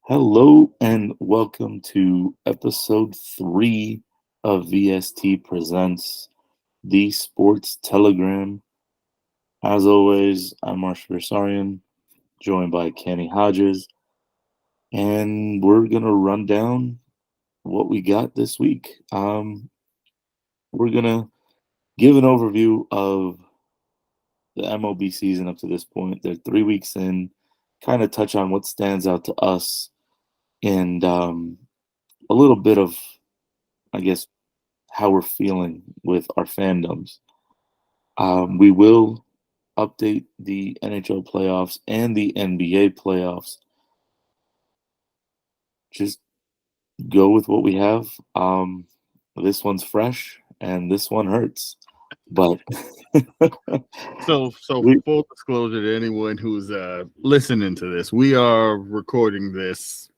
Hello and welcome to episode 3 of VST Presents the Sports Telegram. As always, I'm Arshavir Saryan, joined by Kenny Hodges, and we're going to run down what we got this week. We're going to give an overview of the MLB season up to this point. They're 3 weeks in, kind of touch on what stands out to us, and a little bit of, I guess, how we're feeling with our fandoms. We will update the NHL playoffs and the NBA playoffs. Just go with what we have. This one's fresh and this one hurts, but So full disclosure to anyone who's listening to this, we are recording this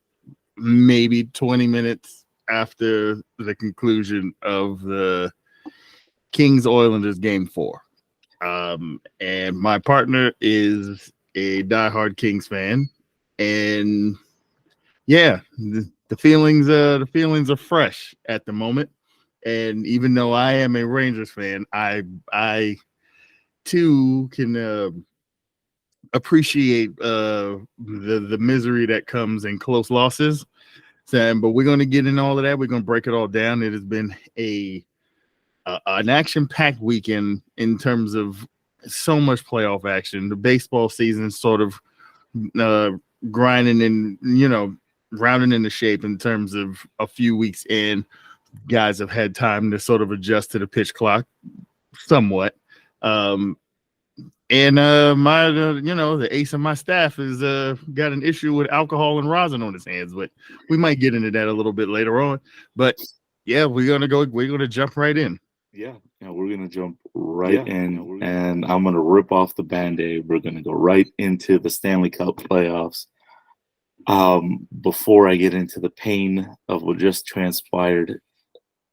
maybe 20 minutes after the conclusion of the Kings Oilers game 4. And my partner is a diehard Kings fan, and yeah, the feelings are fresh at the moment. And even though I am a Rangers fan, I too can appreciate the misery that comes in close losses. But we're going to get in all of that. We're going to break it all down. It has been an action-packed weekend in terms of so much playoff action. The baseball season sort of grinding and rounding into shape in terms of a few weeks in. Guys have had time to sort of adjust to the pitch clock somewhat. And the ace of my staff has got an issue with alcohol and rosin on his hands, but we might get into that a little bit later on. But yeah, we're gonna jump right in. Yeah, we're gonna jump right in, and I'm gonna rip off the Band-Aid. We're gonna go right into the Stanley Cup playoffs. Before I get into the pain of what just transpired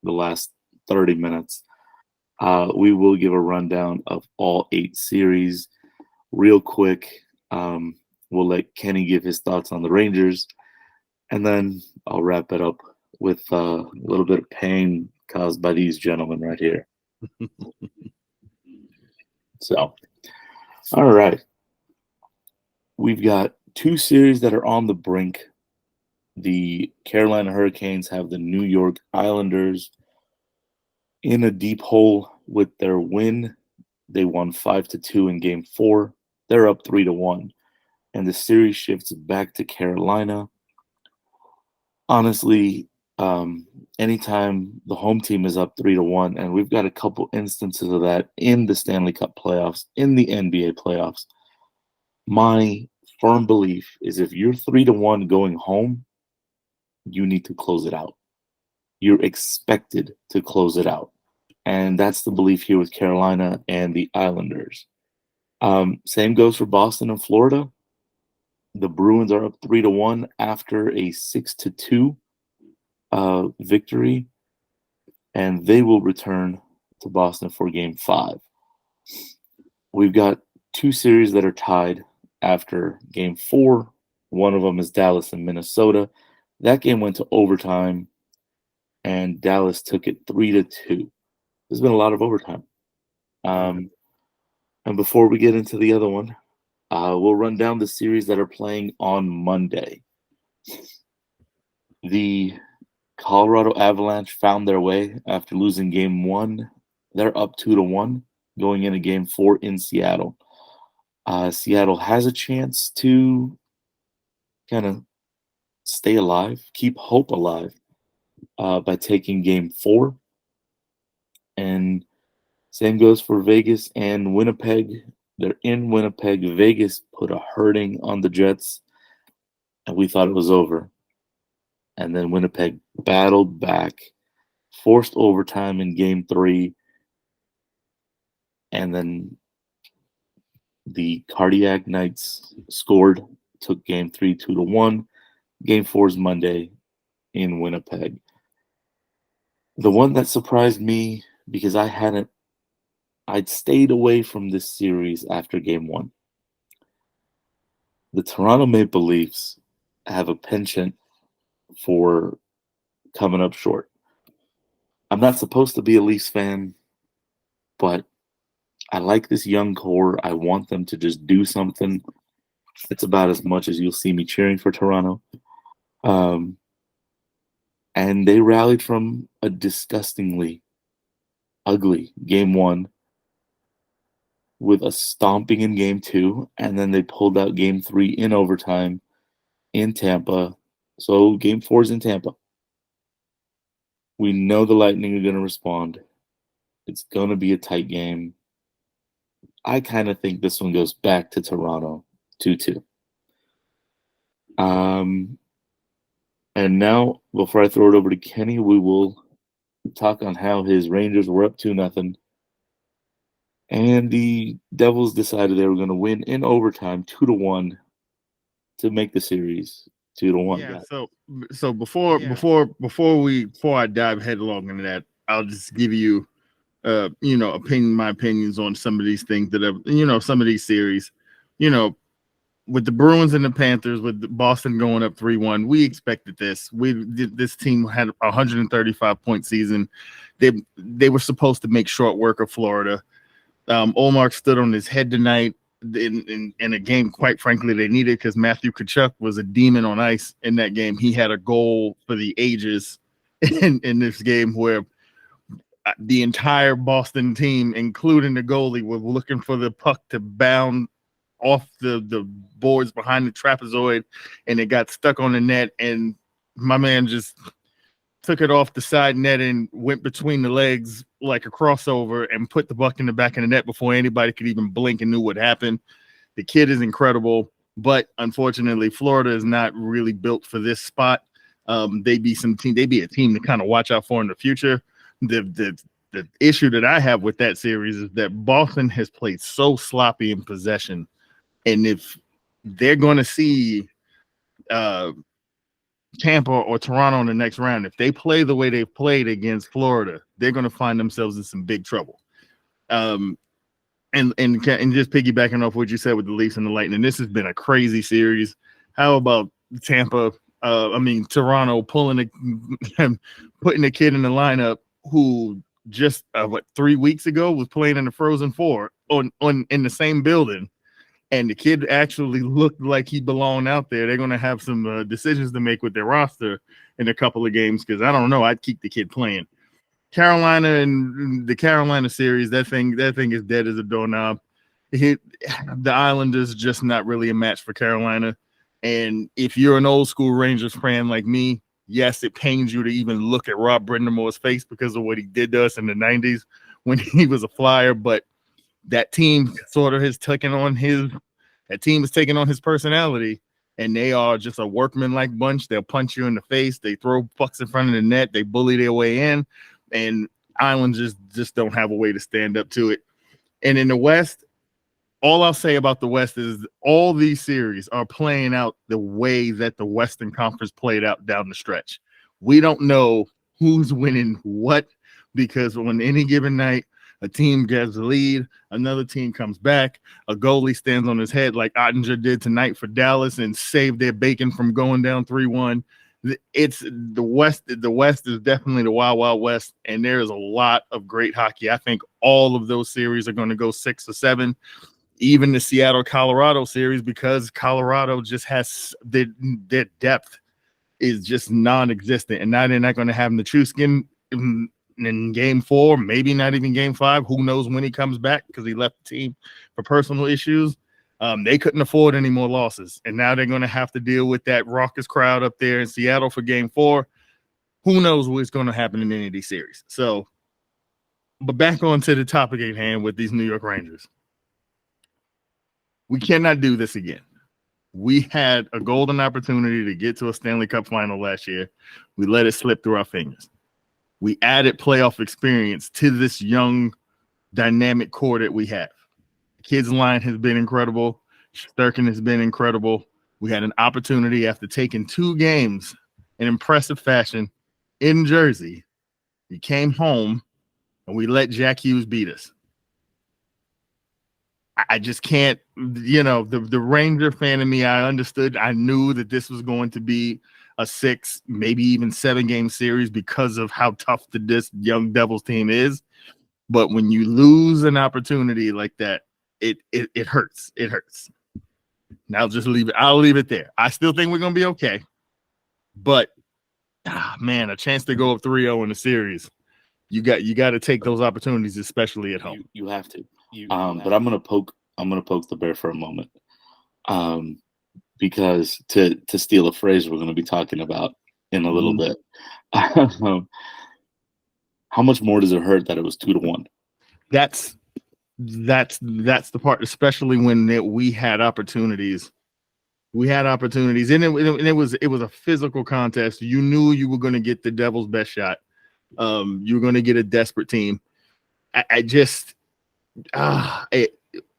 the last 30 minutes, we will give a rundown of all 8 series real quick. We'll let Kenny give his thoughts on the Rangers, and then I'll wrap it up with a little bit of pain caused by these gentlemen right here. So, all right. We've got 2 series that are on the brink. The Carolina Hurricanes have the New York Islanders in a deep hole with their win. They won 5-2 in game 4. They're up 3-1. And the series shifts back to Carolina. Honestly, anytime the home team is up 3-1, and we've got a couple instances of that in the Stanley Cup playoffs, in the NBA playoffs, my firm belief is if you're 3-1 going home, you need to close it out. You're expected to close it out. And that's the belief here with Carolina and the Islanders. Same goes for Boston and Florida. The Bruins are up 3-1 after a 6-2 victory, and they will return to Boston for game 5. We've got 2 series that are tied after game 4. One of them is Dallas and Minnesota. That game went to overtime, and Dallas took it 3-2. There's been a lot of overtime. And before we get into the other one, we'll run down the series that are playing on Monday. The Colorado Avalanche found their way after losing game 1. They're up 2-1 going into game 4 in Seattle. Seattle has a chance to kind of stay alive, keep hope alive by taking game 4. And same goes for Vegas and Winnipeg. They're in Winnipeg. Vegas put a hurting on the Jets, and we thought it was over. And then Winnipeg battled back, forced overtime in game 3, and then the Cardiac Knights scored, took game 3 2-1. Game 4 is Monday in Winnipeg. The one that surprised me, because I'd stayed away from this series after game 1. The Toronto Maple Leafs have a penchant for coming up short. I'm not supposed to be a Leafs fan, but I like this young core. I want them to just do something. It's about as much as you'll see me cheering for Toronto. And they rallied from a disgustingly ugly game 1 with a stomping in game 2, and then they pulled out game 3 in overtime in Tampa. So game 4 is in Tampa. We know the Lightning are going to respond. It's going to be a tight game. I kind of think this one goes back to Toronto 2-2. And now, before I throw it over to Kenny, we will talk on how his Rangers were up 2-0. And the Devils decided they were going to win in overtime 2-1 to make the series 2-1. Yeah. So before I dive headlong into that, I'll just give you my opinions on some of these things that have, some of these series, with the Bruins and the Panthers, with Boston going up 3-1, we expected this. This team had a 135-point season. They were supposed to make short work of Florida. Olmark stood on his head tonight in a game, quite frankly, they needed, because Matthew Tkachuk was a demon on ice in that game. He had a goal for the ages in this game where the entire Boston team, including the goalie, was looking for the puck to bound off the boards behind the trapezoid, and it got stuck on the net, and my man just took it off the side net and went between the legs like a crossover and put the puck in the back of the net before anybody could even blink and knew what happened. The kid is incredible, but unfortunately, Florida is not really built for this spot. They'd be a team to kind of watch out for in the future. The issue that I have with that series is that Boston has played so sloppy in possession, and if they're going to see Tampa or Toronto in the next round, if they play the way they've played against Florida, they're going to find themselves in some big trouble. And just piggybacking off what you said with the Leafs and the Lightning, this has been a crazy series. How about Toronto putting a kid in the lineup who just 3 weeks ago was playing in the Frozen Four in the same building, and the kid actually looked like he belonged out there. They're going to have some decisions to make with their roster in a couple of games, because I don't know. I'd keep the kid playing. Carolina and the Carolina series, that thing is dead as a doorknob. The Islanders just not really a match for Carolina. And if you're an old school Rangers fan like me, yes, it pains you to even look at Rob Brendamore's face because of what he did to us in the 90s when he was a Flyer. But that team sort of has taken on his personality, and they are just a workman-like bunch. They'll punch you in the face. They throw pucks in front of the net. They bully their way in, and Islanders just don't have a way to stand up to it. And in the West, all I'll say about the West is all these series are playing out the way that the Western Conference played out down the stretch. We don't know who's winning what, because on any given night, a team gets the lead, another team comes back, a goalie stands on his head like Ottinger did tonight for Dallas and saved their bacon from going down 3-1. It's the West. The West is definitely the Wild Wild West, and there is a lot of great hockey. I think all of those series are going to go 6 or 7. Even the Seattle-Colorado series, because Colorado just has their depth is just non-existent, and now they're not going to have Nichushkin in game 4, maybe not even game 5. Who knows when he comes back, because he left the team for personal issues. They couldn't afford any more losses, and now they're going to have to deal with that raucous crowd up there in Seattle for game 4. Who knows what's going to happen in any of these series. So, but back on to the topic at hand with these New York Rangers. We cannot do this again. We had a golden opportunity to get to a Stanley Cup final last year. We let it slip through our fingers. We added playoff experience to this young, dynamic core that we have. The kids' line has been incredible. Sturkin has been incredible. We had an opportunity after taking 2 games in impressive fashion in Jersey. We came home, and we let Jack Hughes beat us. I just can't, the Ranger fan in me, I understood. I knew that this was going to be a 6, maybe even 7-game series because of how tough this young Devils team is. But when you lose an opportunity like that, it hurts. It hurts. Now I'll leave it there. I still think we're going to be okay. But, man, a chance to go up 3-0 in the series. You got to take those opportunities, especially at home. You have to. But I'm gonna poke the bear for a moment, because to steal a phrase we're gonna be talking about in a little bit. How much more does it hurt that it was 2-1? That's the part, especially when we had opportunities. We had opportunities, and it was a physical contest. You knew you were going to get the Devils' best shot. You were going to get a desperate team.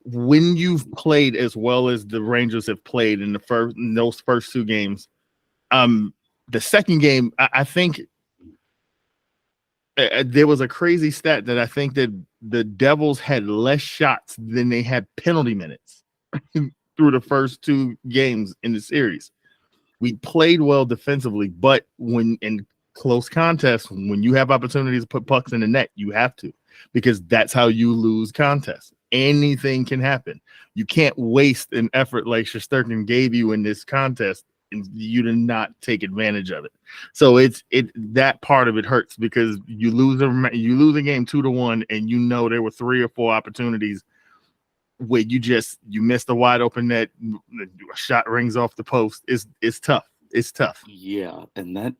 When you've played as well as the Rangers have played in those first 2 games, the second game, I think there was a crazy stat that I think that the Devils had less shots than they had penalty minutes through the first 2 games in the series. We played well defensively, but when in close contests, when you have opportunities to put pucks in the net, you have to, because that's how you lose contests. Anything can happen. You can't waste an effort like Shesterkin gave you in this contest and you to not take advantage of it. So that part of it hurts, because you lose a game 2-1, and there were 3 or 4 opportunities where you missed a wide open net, a shot rings off the post. It's tough. It's tough. Yeah, and that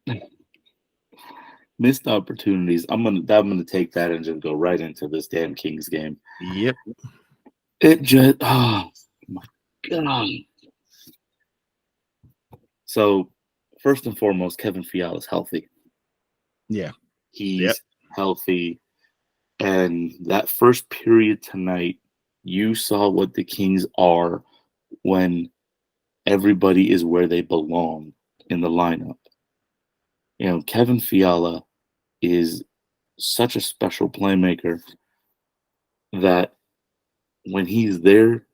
missed opportunities. I'm gonna take that and just go right into this damn Kings game. Yep. It just, oh my God. So first and foremost, Kevin Fiala is healthy. Yeah, he's healthy, and that first period tonight, you saw what the Kings are when everybody is where they belong in the lineup. Kevin Fiala is such a special playmaker that when he's there,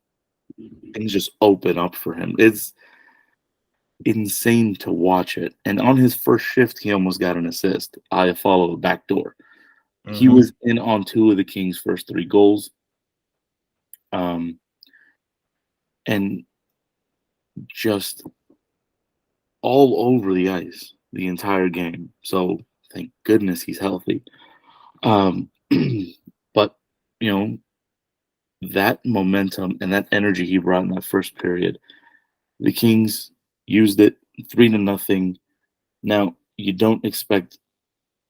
things just open up for him. It's insane to watch it. And on his first shift, he almost got an assist. I follow the back door. Mm-hmm. He was in on 2 of the Kings' first 3 goals. And just all over the ice the entire game. So thank goodness he's healthy. But, that momentum and that energy he brought in that first period, the Kings used it 3-0. Now, you don't expect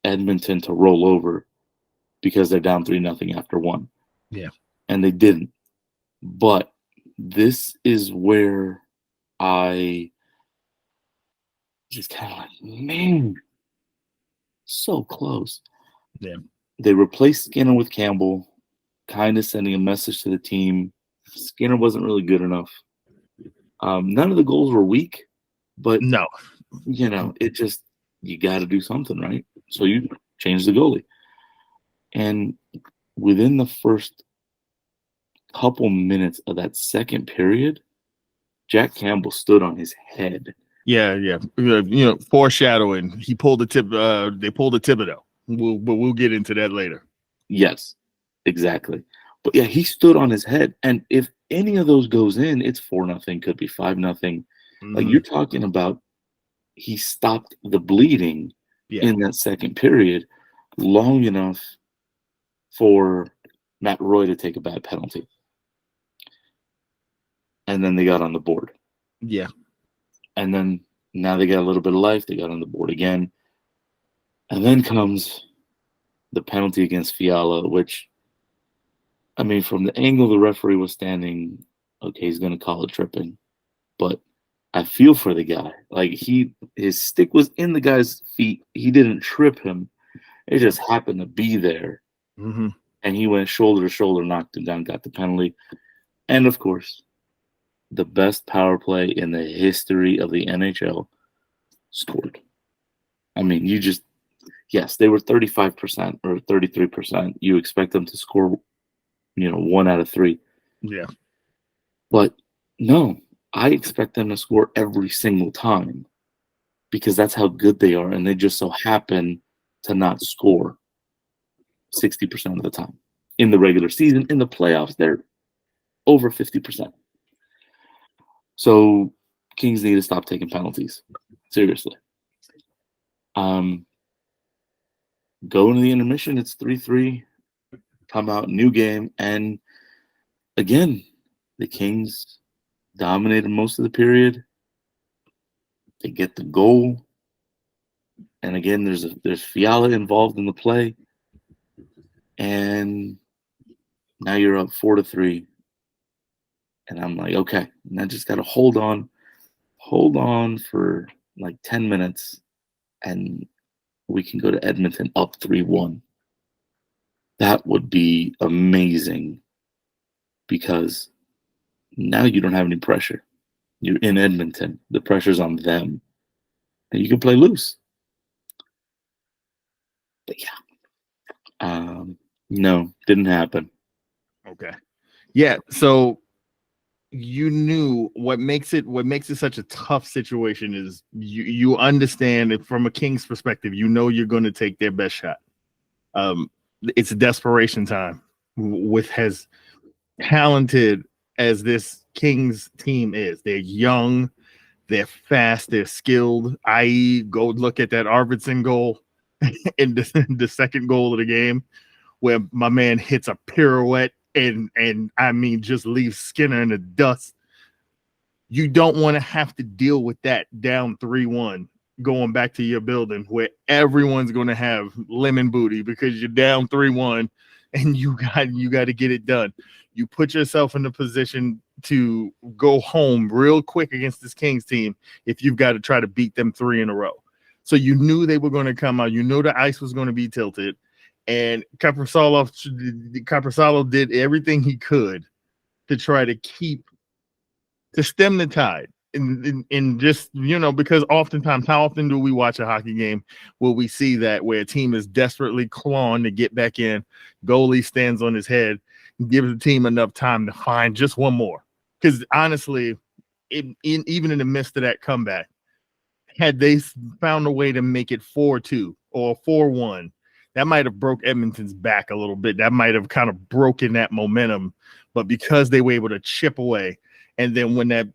Edmonton to roll over because they're down 3-0 after 1. Yeah. And they didn't. But this is where I just kind of like, man, so close. Yeah. They replaced Skinner with Campbell, kind of sending a message to the team. Skinner wasn't really good enough. None of the goals were weak, but no, it just, you got to do something, right? So you change the goalie. And within the first couple minutes of that second period, Jack Campbell stood on his head. Yeah. Foreshadowing. He pulled the tip. They pulled the Thibodeau. We'll get into that later. Yes, exactly. But yeah, he stood on his head, and if any of those goes in, it's 4-0, could be 5-0. Mm-hmm. Like, you're talking about, he stopped the bleeding in that second period long enough for Matt Roy to take a bad penalty. And then they got on the board. Yeah. And then now they got a little bit of life. They got on the board again. And then comes the penalty against Fiala, which, I mean, from the angle the referee was standing, okay, he's going to call it tripping. But I feel for the guy. Like, his stick was in the guy's feet. He didn't trip him. It just happened to be there. Mm-hmm. And he went shoulder to shoulder, knocked him down, got the penalty. And, of course, the best power play in the history of the NHL scored. I mean, yes, they were 35% or 33%. You expect them to score, 1 out of 3. Yeah. But no, I expect them to score every single time because that's how good they are, and they just so happen to not score 60% of the time. In the regular season, in the playoffs, they're over 50%. So Kings need to stop taking penalties. Seriously. Go into the intermission, it's 3-3. Come out, new game, and again, the Kings dominated most of the period. They get the goal, and again, there's Fiala involved in the play, and now you're up 4-3, and I'm like, okay, and I just gotta hold on for like 10 minutes, and we can go to Edmonton up 3-1. That would be amazing because now you don't have any pressure. You're in Edmonton. The pressure's on them. And you can play loose. But yeah. No, didn't happen. Okay. Yeah. So you knew what makes it such a tough situation is you understand it from a Kings perspective. You know you're going to take their best shot. It's a desperation time with as talented as this Kings team is. They're young, they're fast, they're skilled. I.e., go look at that Arvidsson goal in the second goal of the game, where my man hits a pirouette and I mean just leaves Skinner in the dust. You don't want to have to deal with that down 3-1 going back to your building where everyone's going to have lemon booty because you're down 3-1 and you got to get it done. You put yourself in a position to go home real quick against this Kings team if you've got to try to beat them 3 in a row. So you knew they were going to come out. You know the ice was going to be tilted. And Kaprizov did everything he could to try to stem the tide. In just, because oftentimes, how often do we watch a hockey game where we see that where a team is desperately clawing to get back in, goalie stands on his head, gives the team enough time to find just one more? Because honestly, even in the midst of that comeback, had they found a way to make it 4-2 or 4-1, that might have broke Edmonton's back a little bit. That might have kind of broken that momentum. But because they were able to chip away, and then when that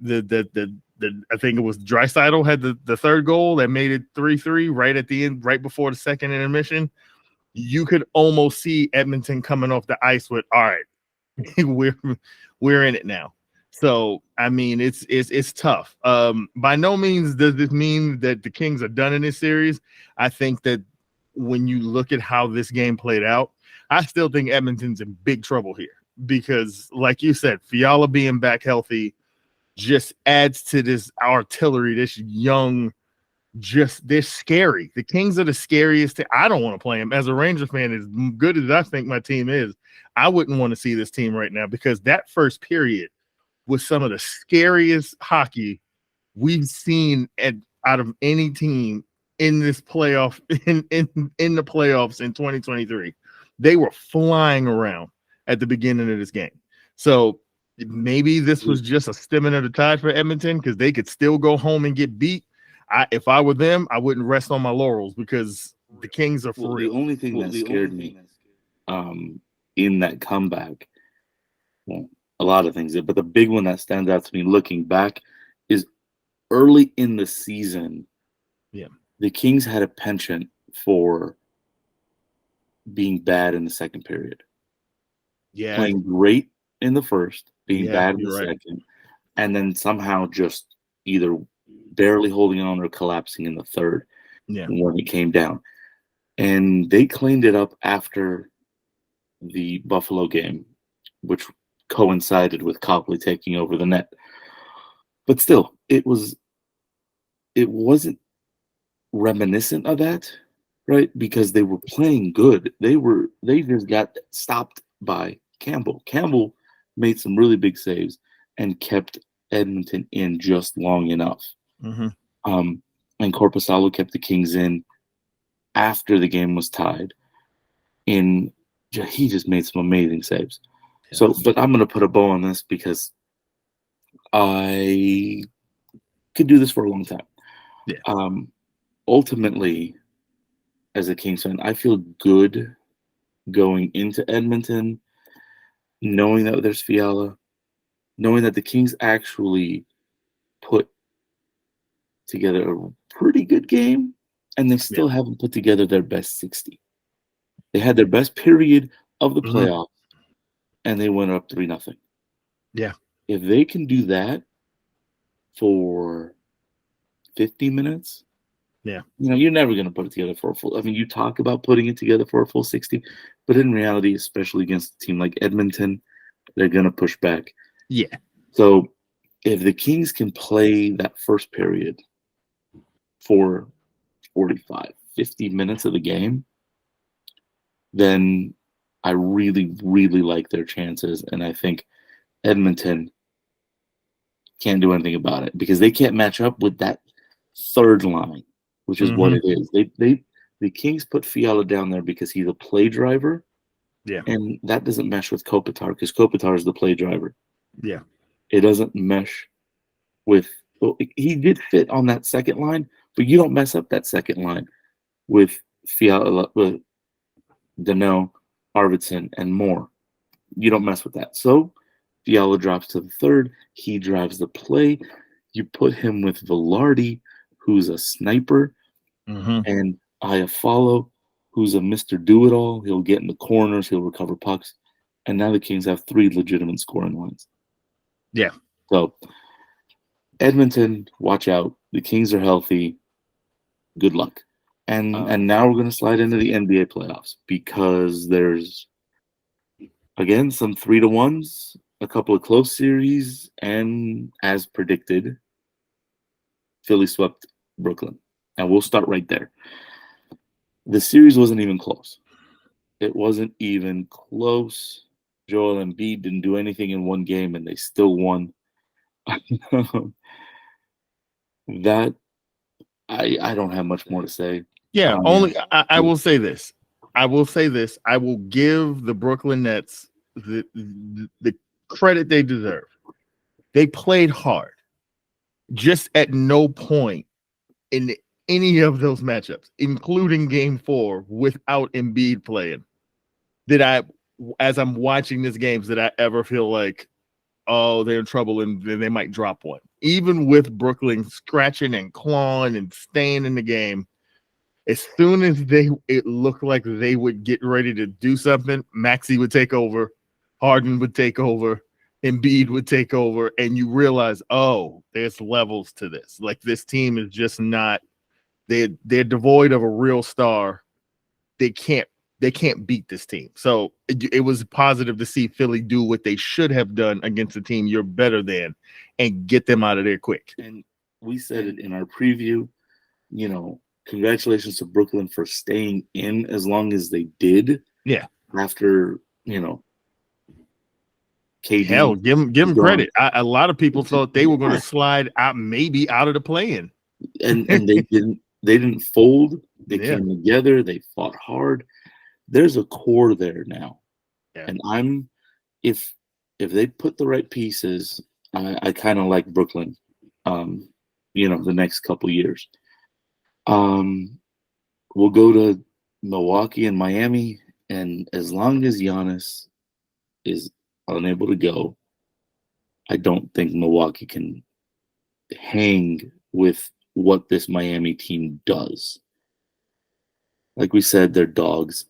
I think it was Draisaitl had the third goal that made it 3-3 right at the end, right before the second intermission, you could almost see Edmonton coming off the ice with, all right, we're in it now. So I mean, it's tough. By no means does this mean that the Kings are done in this series. I think that when you look at how this game played out, I still think Edmonton's in big trouble here because, like you said, Fiala being back healthy just adds to this artillery, this young, they're scary. The Kings are the scariest. I don't want to play them. As a Ranger fan, as good as I think my team is, I wouldn't want to see this team right now because that first period was some of the scariest hockey we've seen out of any team in this playoff, in the playoffs in 2023. They were flying around at the beginning of this game. So maybe this was just a stemming of the tide for Edmonton because they could still go home and get beat. If I were them, I wouldn't rest on my laurels because the Kings are for real. The only thing that scared me in that comeback, well, a lot of things, but the big one that stands out to me looking back is early in the season, the Kings had a penchant for being bad in the second period. Yeah. Playing great in the first, being bad in the second, and then somehow just either barely holding on or collapsing in the third when it came down. And they cleaned it up after the Buffalo game, which coincided with Copley taking over the net. But still, it wasn't reminiscent of that, right? Because they were playing good. They just got stopped by Campbell. Campbell made some really big saves and kept Edmonton in just long enough. Mm-hmm. And Korpisalo kept the Kings in after the game was tied. He just made some amazing saves. Yeah. So, but I'm going to put a bow on this because I could do this for a long time. Yeah. Ultimately, as a Kings fan, I feel good going into Edmonton, knowing that there's Fiala, knowing that the Kings actually put together a pretty good game, and they still haven't put together their best 60. They had their best period of the playoffs, and they went up 3-0. Yeah. If they can do that for 50 minutes, you're never going to put it together for a full. I mean, you talk about putting it together for a full 60, but in reality, especially against a team like Edmonton, they're going to push back. Yeah. So if the Kings can play that first period for 45, 50 minutes of the game, then I really, really like their chances. And I think Edmonton can't do anything about it because they can't match up with that third line, which is what it is. The Kings put Fiala down there because he's a play driver. Yeah. And that doesn't mesh with Kopitar because Kopitar is the play driver. Yeah. It doesn't mesh with – well, he did fit on that second line, but you don't mess up that second line with Fiala, with Danault, Arvidsson, and more. You don't mess with that. So Fiala drops to the third. He drives the play. You put him with Velarde, who's a sniper, and Iafallo, who's a Mr. Do-It-All. He'll get in the corners. He'll recover pucks. And now the Kings have 3 legitimate scoring lines. Yeah. So Edmonton, watch out. The Kings are healthy. Good luck. And now we're going to slide into the NBA playoffs because there's, again, some 3-1s, a couple of close series, and as predicted, Philly swept Brooklyn. And we'll start right there. The series wasn't even close. It wasn't even close. Joel Embiid didn't do anything in one game, and they still won. That I don't have much more to say. Yeah, I will say this. I will give the Brooklyn Nets the credit they deserve. They played hard. Just at no point in any of those matchups, including game 4 without Embiid playing, did I, as I'm watching this games, did I ever feel like, oh, they're in trouble and they might drop one. Even with Brooklyn scratching and clawing and staying in the game, as soon as it looked like they would get ready to do something, Maxey would take over, Harden would take over, Embiid would take over, and you realize, oh, there's levels to this. Like, this team is just not – they're devoid of a real star. They can't beat this team. So it was positive to see Philly do what they should have done against a team you're better than and get them out of there quick. And we said it in our preview, congratulations to Brooklyn for staying in as long as they did. Yeah. After, KD. Hell, give them credit. A lot of people thought they were going to slide out, maybe out of the play-in. And they didn't fold. They came together. They fought hard. There's a core there now. Yeah. And if they put the right pieces, I kind of like Brooklyn, the next couple years. We'll go to Milwaukee and Miami, and as long as Giannis is unable to go, I don't think Milwaukee can hang with what this Miami team does. Like we said, they're dogs.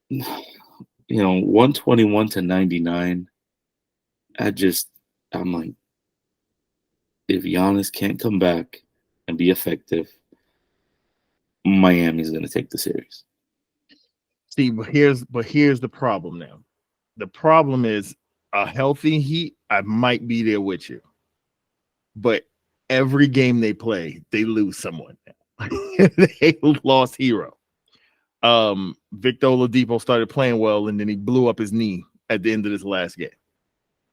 121 to 99. I'm like, if Giannis can't come back and be effective, Miami's going to take the series. See, but here's the problem now. The problem is a healthy Heat, I might be there with you. But every game they play, they lose someone. They lost Hero. Victor Oladipo started playing well, and then he blew up his knee at the end of this last game.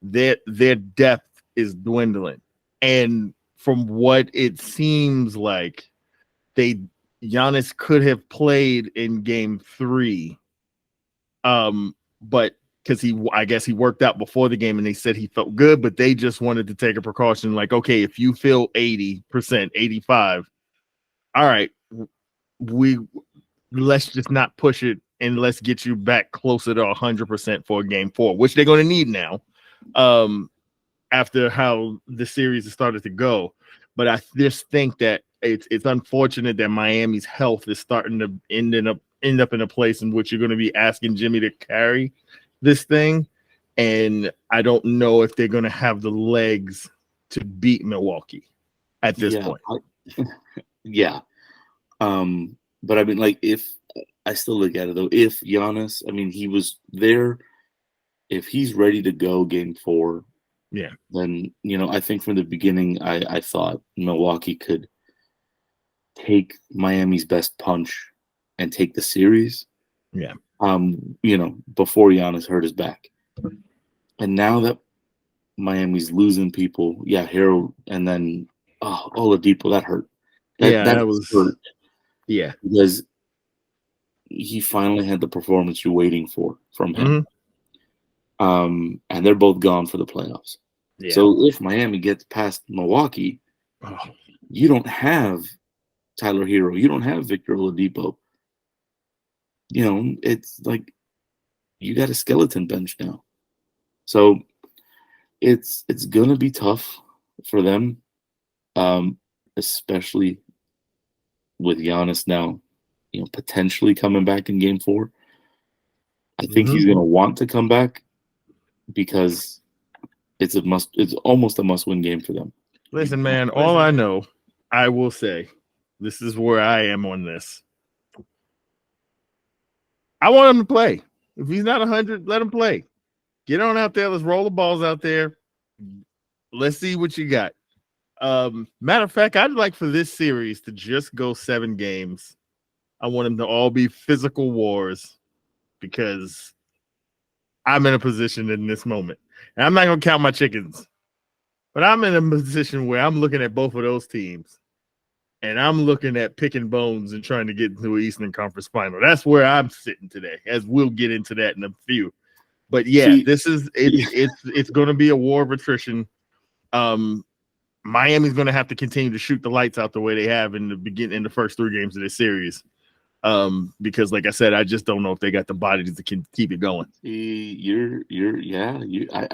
Their depth is dwindling. And from what it seems like, Giannis could have played in game 3. But because I guess he worked out before the game and they said he felt good, but they just wanted to take a precaution. Like, okay, if you feel 80%, 85%, all right, let's just not push it and let's get you back closer to 100% for game 4, which they're going to need now. After how the series has started to go. But I just think that it's unfortunate that Miami's health is starting to end up in a place in which you're going to be asking Jimmy to carry this thing. And I don't know if they're going to have the legs to beat Milwaukee at this point. Yeah. But I mean, like, if I still look at it though, if Giannis, I mean, he was there, if he's ready to go game 4, then, I think from the beginning, I thought Milwaukee could take Miami's best punch and take the series. Yeah. Before Giannis hurt his back. And now that Miami's losing people, Hero, and then Oladipo, that hurt. That was hurt. Yeah. Because he finally had the performance you're waiting for from him. And they're both gone for the playoffs. Yeah. So if Miami gets past Milwaukee, you don't have Tyler Hero. You don't have Victor Oladipo. It's like you got a skeleton bench now. So it's going to be tough for them, especially with Giannis now, potentially coming back in game 4. I think he's going to want to come back because it's almost a must-win game for them. Listen, man, all I know, I will say, this is where I am on this. I want him to play. If he's not 100, let him play. Get on out there. Let's roll the balls out there. Let's see what you got. Matter of fact, I'd like for this series to just go 7 games. I want them to all be physical wars because I'm in a position in this moment. And I'm not going to count my chickens, but I'm in a position where I'm looking at both of those teams and I'm looking at picking bones and trying to get into an Eastern Conference final. That's where I'm sitting today, as we'll get into that in a few. But it's going to be a war of attrition. Miami's going to have to continue to shoot the lights out the way they have in the first 3 games of this series. Because like I said, I just don't know if they got the bodies to keep it going. I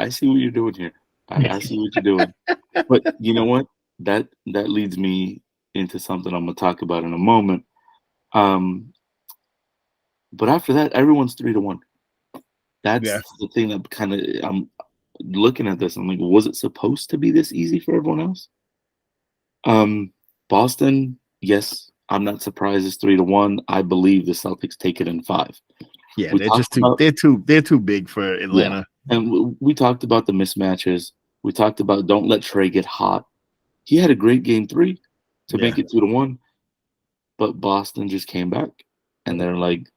see what you're doing here. I see what you're doing. But you know what? That leads me into something I'm gonna talk about in a moment. But after that, everyone's 3-1. That's the thing that kind of I'm looking at this. I'm like, was it supposed to be this easy for everyone else? Boston, yes. I'm not surprised it's 3-1. I believe the Celtics take it in 5. Yeah, they're too big for Atlanta. Yeah. And we talked about the mismatches. We talked about don't let Trey get hot. He had a great game 3 to make it 2-1. But Boston just came back and they're like,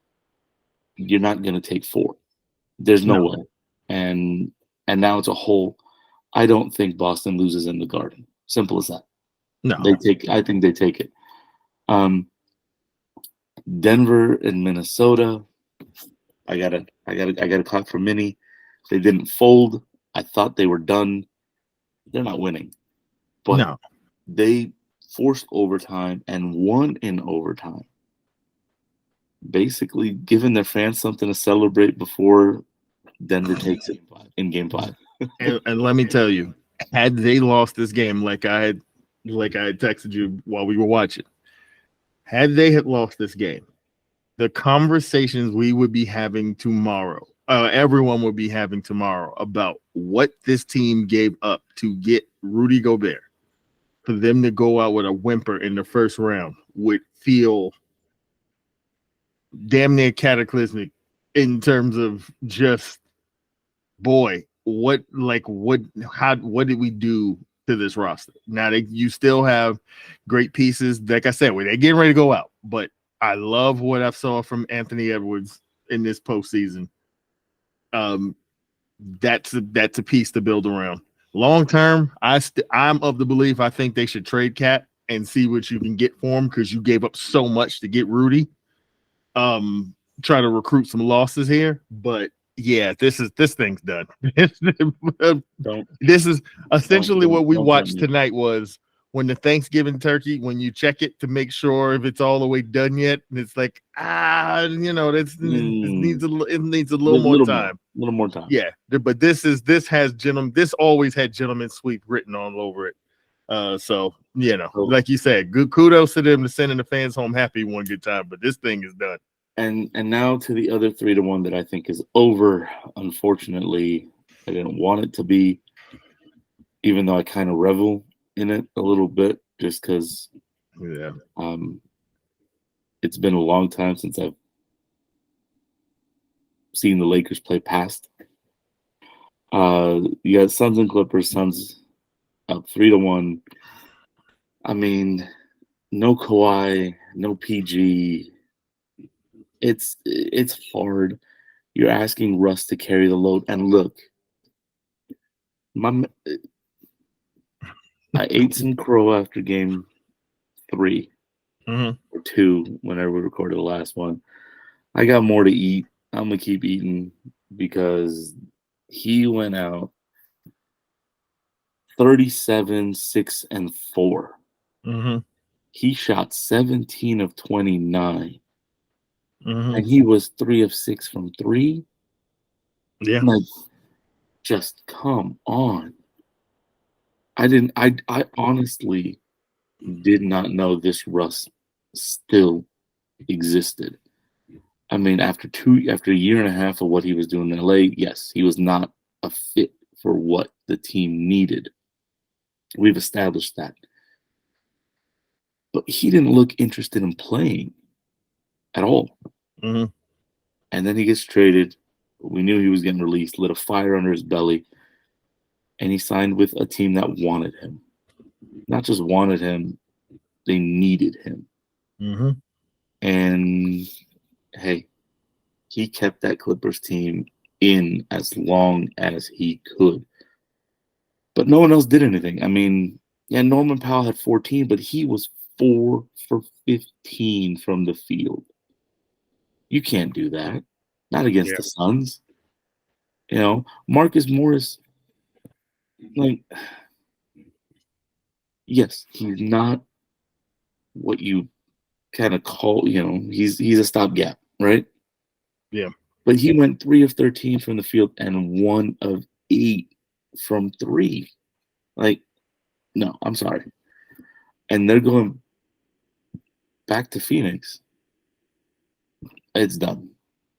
you're not gonna take 4. There's no way. And now it's a whole. I don't think Boston loses in the Garden. Simple as that. No. I think they take it. Denver and Minnesota. I got a clock for Minnie. They didn't fold. I thought they were done. They're not winning, but they forced overtime and won in overtime. Basically, giving their fans something to celebrate before Denver takes it in game 5. and let me tell you, had they lost this game, like I had texted you while we were watching. Had they lost this game, the conversations we would be having tomorrow, everyone would be having tomorrow about what this team gave up to get Rudy Gobert, for them to go out with a whimper in the first round would feel damn near cataclysmic in terms of just, boy, what did we do to this roster? Now you still have great pieces, like I said, where they're getting ready to go out. But I love what I saw from Anthony Edwards in this postseason. That's a piece to build around. Long term, I'm of the belief I think they should trade Cat and see what you can get for him because you gave up so much to get Rudy. Try to recruit some losses here, but Yeah, this thing's done. Don't This is essentially what we don't watched tempt me. tonight was when the Thanksgiving turkey, when you check it to make sure if it's all the way done yet, and it's like, this needs it needs a little more time. A little more time. Yeah, but this has gentlemen. This always had gentleman sweep written all over it. So like you said, good kudos to them to sending the fans home happy one good time. But this thing is done. And now to the other 3-1 that I think is over. Unfortunately, I didn't want it to be, even though I kind of revel in it a little bit, just because it's been a long time since I've seen the Lakers play past. You got Suns and Clippers. Suns up 3-1. I mean, no Kawhi, no PG. It's hard. You're asking Russ to carry the load. And look, I ate some crow after game 3 or 2 whenever we recorded the last one. I got more to eat. I'm going to keep eating because he went out 37, 6, and 4. He shot 17 of 29. And he was 3 of 6 from 3. Yeah. Like, just come on. I honestly did not know this Russ still existed. I mean, after a year and a half of what he was doing in LA, yes, he was not a fit for what the team needed. We've established that. But he didn't look interested in playing at all. And then he gets traded. We knew he was getting released, lit a fire under his belly, and he signed with a team that wanted him. Not just wanted him, they needed him. And, hey, he kept that Clippers team in as long as he could. But no one else did anything. I mean, yeah, Norman Powell had 14, but he was 4 for 15 from the field. You can't do that. Not against the Suns. Marcus Morris, like, yes, he's not what you kind of call, he's a stopgap, right? Yeah. But he went 3 of 13 from the field and 1 of 8 from 3. Like, no, I'm sorry. And they're going back to Phoenix. It's done.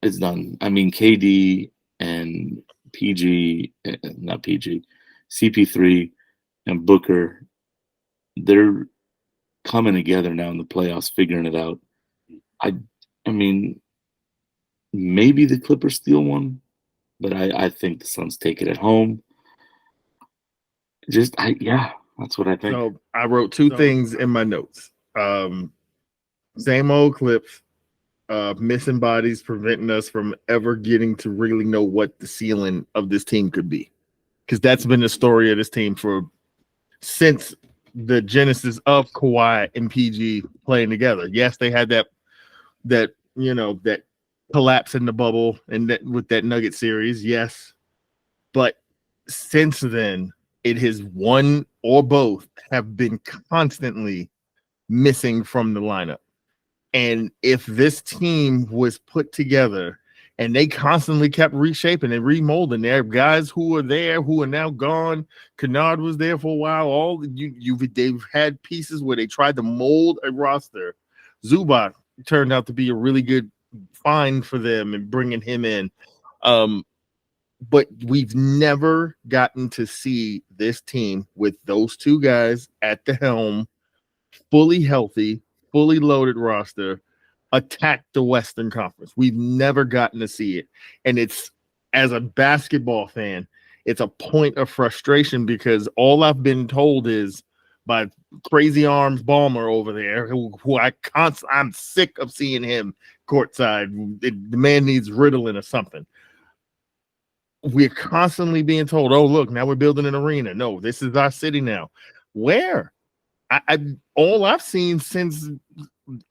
It's done. I mean, KD and CP3 and Booker, they're coming together now in the playoffs, figuring it out. I mean, maybe the Clippers steal one, but I think the Suns take it at home. That's what I think. So I wrote 2 things in my notes. Same old Clips. Missing bodies preventing us from ever getting to really know what the ceiling of this team could be, because that's been the story of this team since the genesis of Kawhi and PG playing together. Yes, they had that collapse in the bubble and that with that Nugget series. Yes, but since then, it has one or both have been constantly missing from the lineup. And if this team was put together and they constantly kept reshaping and remolding, there are guys who are there who are now gone. Kennard was there for a while. They've had pieces where they tried to mold a roster. Zubac turned out to be a really good find for them and bringing him in. But we've never gotten to see this team with those 2 guys at the helm, fully healthy, fully loaded roster, attack the Western Conference. We've never gotten to see it. And it's, as a basketball fan, it's a point of frustration because all I've been told is by Crazy Arms Ballmer over there, who I'm sick of seeing him courtside. The man needs Ritalin or something. We're constantly being told, oh, look, now we're building an arena. No, this is our city now. Where? All I've seen since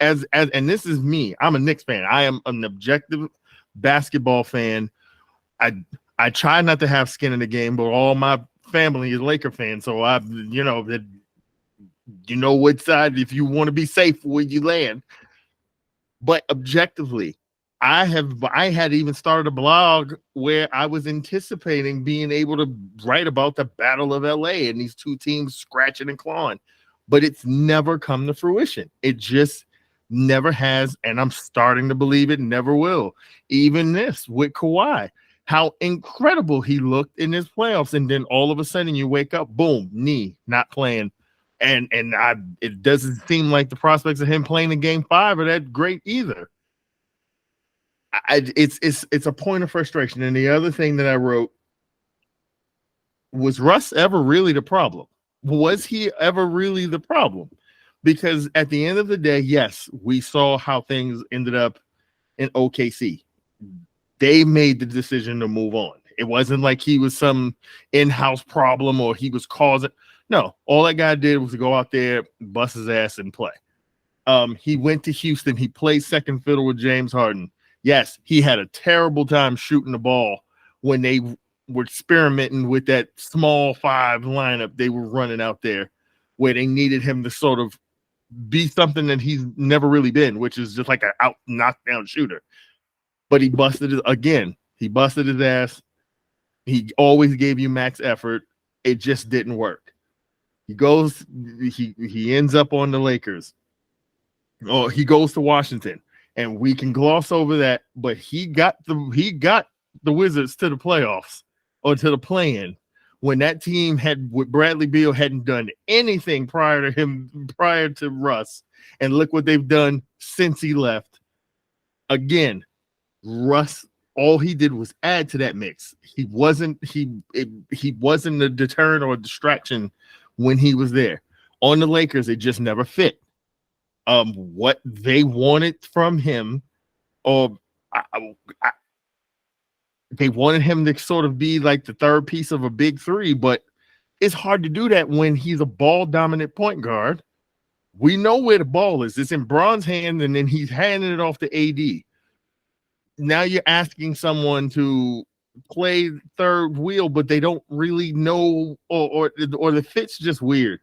and this is me. I'm a Knicks fan. I am an objective basketball fan. I try not to have skin in the game, but all my family is Laker fans, so you know what side, if you want to be safe where you land. But objectively, I had even started a blog where I was anticipating being able to write about the Battle of LA and these two teams scratching and clawing, but it's never come to fruition. It just never has, and I'm starting to believe it never will. Even this with Kawhi, how incredible he looked in his playoffs, and then all of a sudden you wake up, boom, knee, not playing. And it doesn't seem like the prospects of him playing in Game 5 are that great either. It's a point of frustration. And the other thing that I wrote was Russ ever really the problem? Was he ever really the problem? Because at the end of the day, yes, we saw how things ended up in OKC. They made the decision to move on. It wasn't like he was some in-house problem or he was causing. No, all that guy did was go out there, bust his ass, and play. He went to Houston. He played second fiddle with James Harden. Yes, he had a terrible time shooting the ball when they were experimenting with that small five lineup they were running out there, where they needed him to sort of be something that he's never really been, which is just like an out knockdown shooter. But he busted it again. He busted his ass. He always gave you max effort. It just didn't work. He ends up on the Lakers. Oh, he goes to Washington, and we can gloss over that, but he got the Wizards to the playoffs or to the play-in when that team with Bradley Beal hadn't done anything prior to Russ, and look what they've done since he left. Again, Russ, all he did was add to that mix. He wasn't a deterrent or a distraction when he was there. On the Lakers, it just never fit. What they wanted from him, or they wanted him to sort of be like the third piece of a big three, but it's hard to do that when he's a ball-dominant point guard. We know where the ball is. It's in Bron's hand, and then he's handing it off to AD. Now you're asking someone to play third wheel, but they don't really know, or the fit's just weird.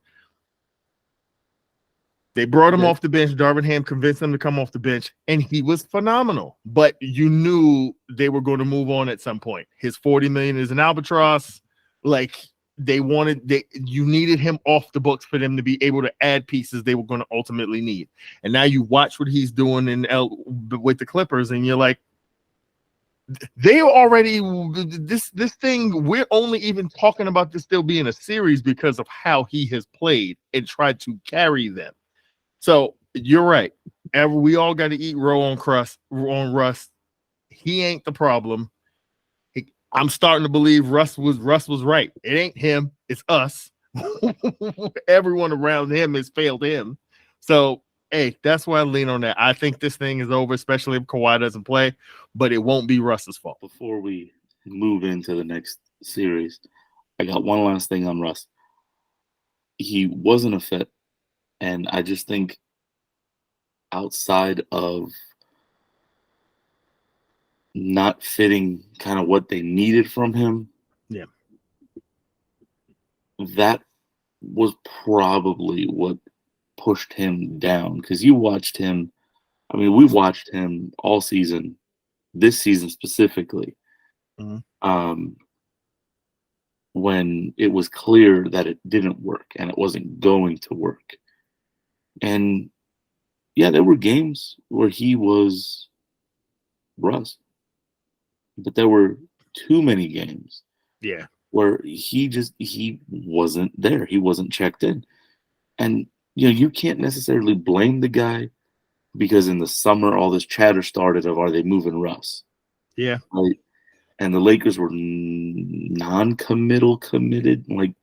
They brought him off the bench. Darvin Ham convinced him to come off the bench, and he was phenomenal. But you knew they were going to move on at some point. His $40 million is an albatross. Like you needed him off the books for them to be able to add pieces they were going to ultimately need. And now you watch what he's doing with the Clippers, and you're like, they already this thing. We're only even talking about this still being a series because of how he has played and tried to carry them. So you're right. We all got to eat row on Russ. He ain't the problem. I'm starting to believe Russ was right. It ain't him. It's us. Everyone around him has failed him. So, hey, that's why I lean on that. I think this thing is over, especially if Kawhi doesn't play, but it won't be Russ's fault. Before we move into the next series, I got one last thing on Russ. He wasn't a fit, and I just think outside of not fitting kind of what they needed from him, yeah, that was probably what pushed him down, because you watched him. I mean, we watched him all season, this season specifically, when it was clear that it didn't work and it wasn't going to work. And yeah, there were games where he was Russ, but there were too many games where he wasn't there. He wasn't checked in. And you can't necessarily blame the guy, because in the summer all this chatter started of, are they moving Russ? Yeah. Right? And the Lakers were non-committal committed. Like,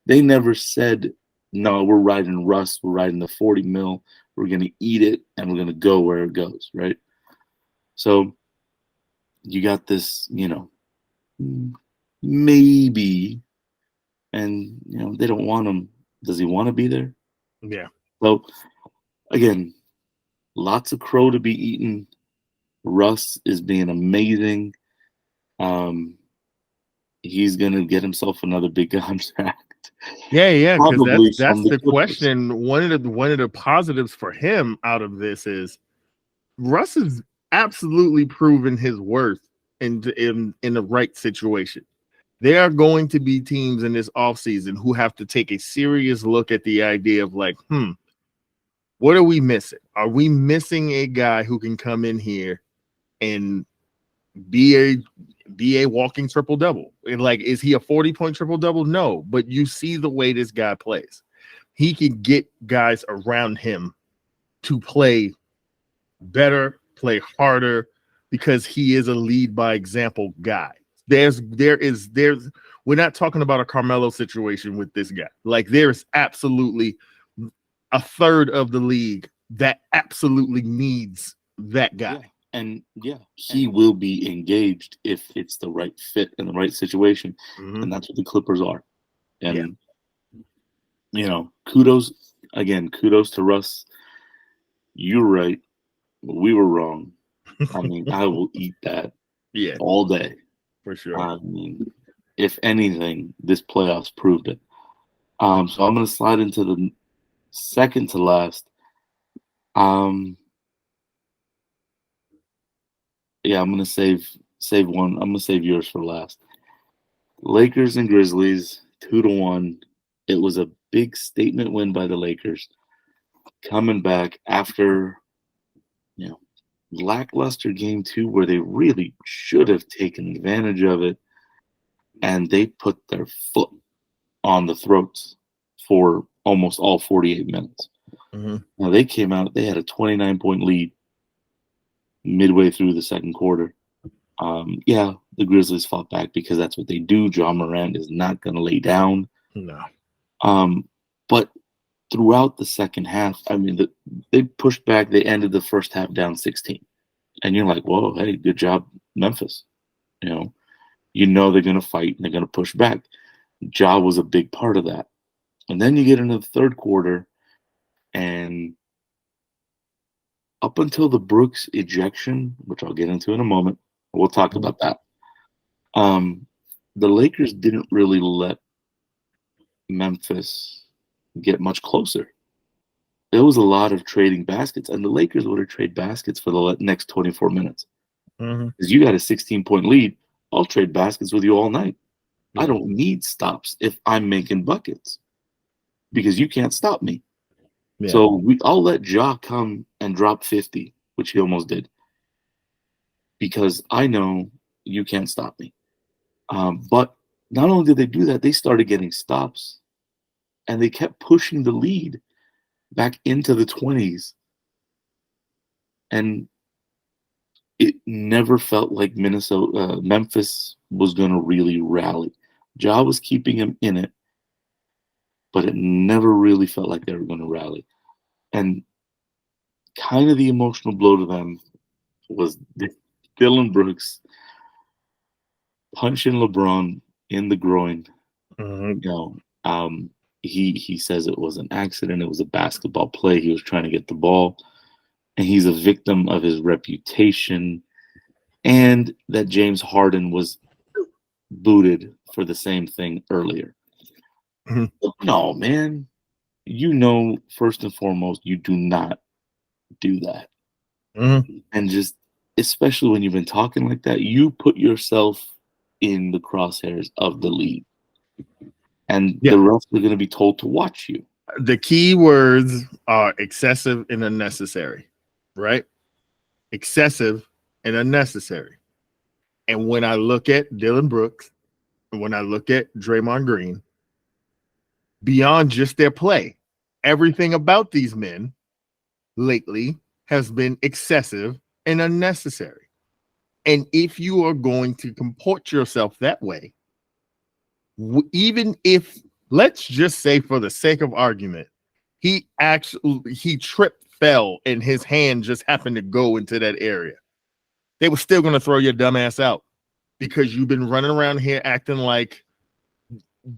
they never said, no, we're riding Russ, we're riding the 40 mil, we're going to eat it, and we're going to go where it goes, right? So you got this, maybe, and, they don't want him. Does he want to be there? Yeah. So, again, lots of crow to be eaten. Russ is being amazing. he's gonna get himself another big contract. Yeah, because Probably that's from the Clippers. question. One of the positives for him out of this is Russ has absolutely proven his worth in the right situation. There are going to be teams in this offseason who have to take a serious look at the idea of like, what are we missing? Are we missing a guy who can come in here and be a walking triple double? Like, is he a 40-point triple double? No, but you see the way this guy plays. He can get guys around him to play better, play harder, because he is a lead by example guy. We're not talking about a Carmelo situation with this guy. Like, there's absolutely a third of the league that absolutely needs that guy. Yeah. And he will be engaged if it's the right fit and the right situation. And that's what the Clippers are. And, kudos to Russ. You're right. We were wrong. I mean, I will eat that all day. For sure. I mean, if anything, this playoffs proved it. So I'm going to slide into the second to last. I'm going to save one. I'm going to save yours for last. Lakers and Grizzlies, 2-1. It was a big statement win by the Lakers, coming back after, lackluster game 2 where they really should have taken advantage of it, and they put their foot on the throats for almost all 48 minutes. Now they came out, they had a 29-point lead midway through the second quarter. The Grizzlies fought back because that's what they do. Ja Morant is not going to lay down. No. But throughout the second half, I mean, they pushed back. They ended the first half down 16. And you're like, whoa, hey, good job, Memphis. They're going to fight and they're going to push back. Ja was a big part of that. And then you get into the third quarter, and up until the Brooks ejection, which I'll get into in a moment, we'll talk about that. The Lakers didn't really let Memphis get much closer. There was a lot of trading baskets, and the Lakers would have traded baskets for the next 24 minutes. Because you got a 16-point lead, I'll trade baskets with you all night. I don't need stops if I'm making buckets because you can't stop me. Yeah. So I'll let Ja come and drop 50, which he almost did, because I know you can't stop me. But not only did they do that, they started getting stops, and they kept pushing the lead back into the 20s. And it never felt like Memphis was going to really rally. Ja was keeping him in it, but it never really felt like they were going to rally. And kind of the emotional blow to them was Dillon Brooks punching LeBron in the groin. He says it was an accident. It was a basketball play. He was trying to get the ball, and he's a victim of his reputation, and that James Harden was booted for the same thing earlier. No, man. First and foremost, you do not do that. And just, especially when you've been talking like that, you put yourself in the crosshairs of the league. And the refs are going to be told to watch you. The key words are excessive and unnecessary, right? Excessive and unnecessary. And when I look at Dillon Brooks, and when I look at Draymond Green, beyond just their play, everything about these men lately has been excessive and unnecessary. And if you are going to comport yourself that way, even if, let's just say for the sake of argument, he tripped, fell, and his hand just happened to go into that area, they were still going to throw your dumb ass out because you've been running around here acting like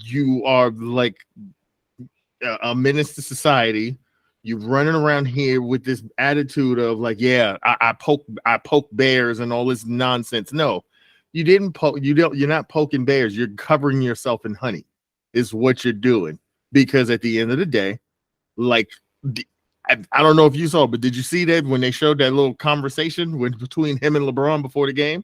you are like a menace to society. You're running around here with this attitude of like, I poke bears and all this nonsense. No, You didn't poke. You're not poking bears. You're covering yourself in honey. Is what you're doing. Because at the end of the day, like I don't know if you saw, but did you see that when they showed that little conversation between him and LeBron before the game?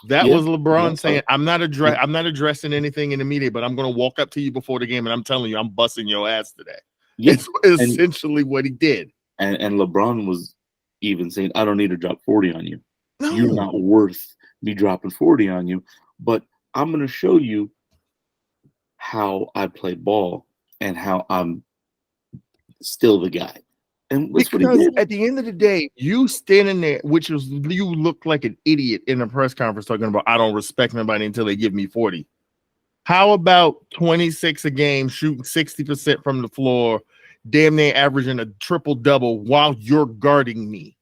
That was LeBron saying, "I'm not addressing anything in the media, but I'm going to walk up to you before the game and I'm telling you, I'm busting your ass today." It's essentially what he did. And LeBron was even saying, "I don't need to drop 40 on you. No. You're not worth me dropping 40 on you, but I'm going to show you how I play ball and how I'm still the guy." And that's because what he did. At the end of the day, you standing there, you look like an idiot in a press conference talking about, "I don't respect nobody until they give me 40. How about 26 a game, shooting 60% from the floor, damn near averaging a triple double while you're guarding me?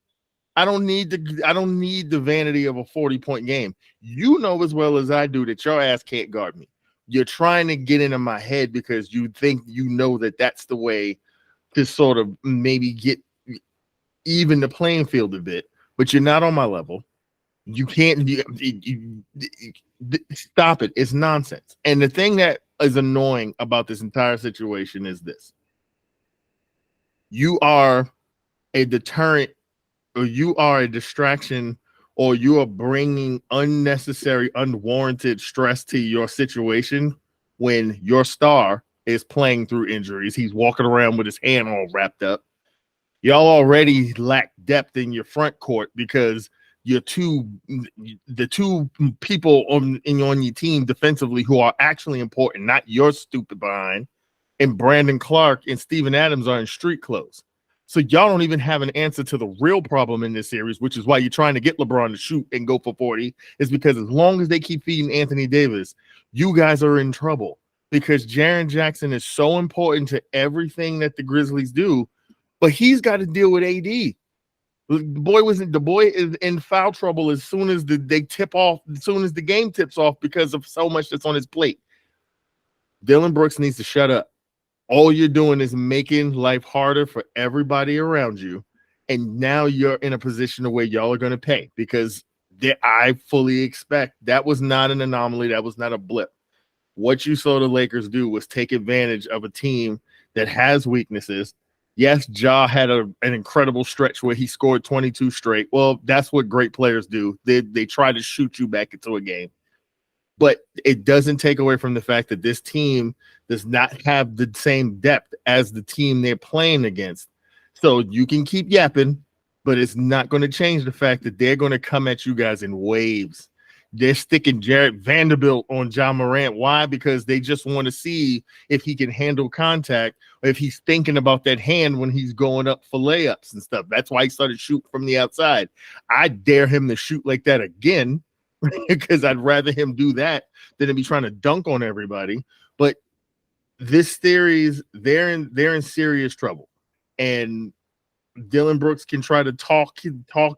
I don't need the vanity of a 40-point game. You know as well as I do that your ass can't guard me. You're trying to get into my head because you think you know that that's the way to sort of maybe get even the playing field a bit, but you're not on my level. You can't stop it. It's nonsense." And the thing that is annoying about this entire situation is this: you are a deterrent, or you are a distraction, or you are bringing unnecessary, unwarranted stress to your situation when your star is playing through injuries. He's walking around with his hand all wrapped up. Y'all already lack depth in your front court because the two people on your team defensively who are actually important, not your stupid behind, and Brandon Clark and Steven Adams are in street clothes. So y'all don't even have an answer to the real problem in this series, which is why you're trying to get LeBron to shoot and go for 40, is because as long as they keep feeding Anthony Davis, you guys are in trouble because Jaren Jackson is so important to everything that the Grizzlies do, but he's got to deal with AD. The boy is in foul trouble as soon as the game tips off because of so much that's on his plate. Dillon Brooks needs to shut up. All you're doing is making life harder for everybody around you. And now you're in a position where y'all are going to pay because I fully expect that was not an anomaly. That was not a blip. What you saw the Lakers do was take advantage of a team that has weaknesses. Yes, Ja had an incredible stretch where he scored 22 straight. Well, that's what great players do. They try to shoot you back into a game. But it doesn't take away from the fact that this team does not have the same depth as the team they're playing against. So you can keep yapping, but it's not going to change the fact that they're going to come at you guys in waves. They're sticking Jared Vanderbilt on John Morant. Why? Because they just want to see if he can handle contact or if he's thinking about that hand when he's going up for layups and stuff. That's why he started shooting from the outside. I dare him to shoot like that again because I'd rather him do that than to be trying to dunk on everybody. But this series, they're in serious trouble. And Dillon Brooks can try to talk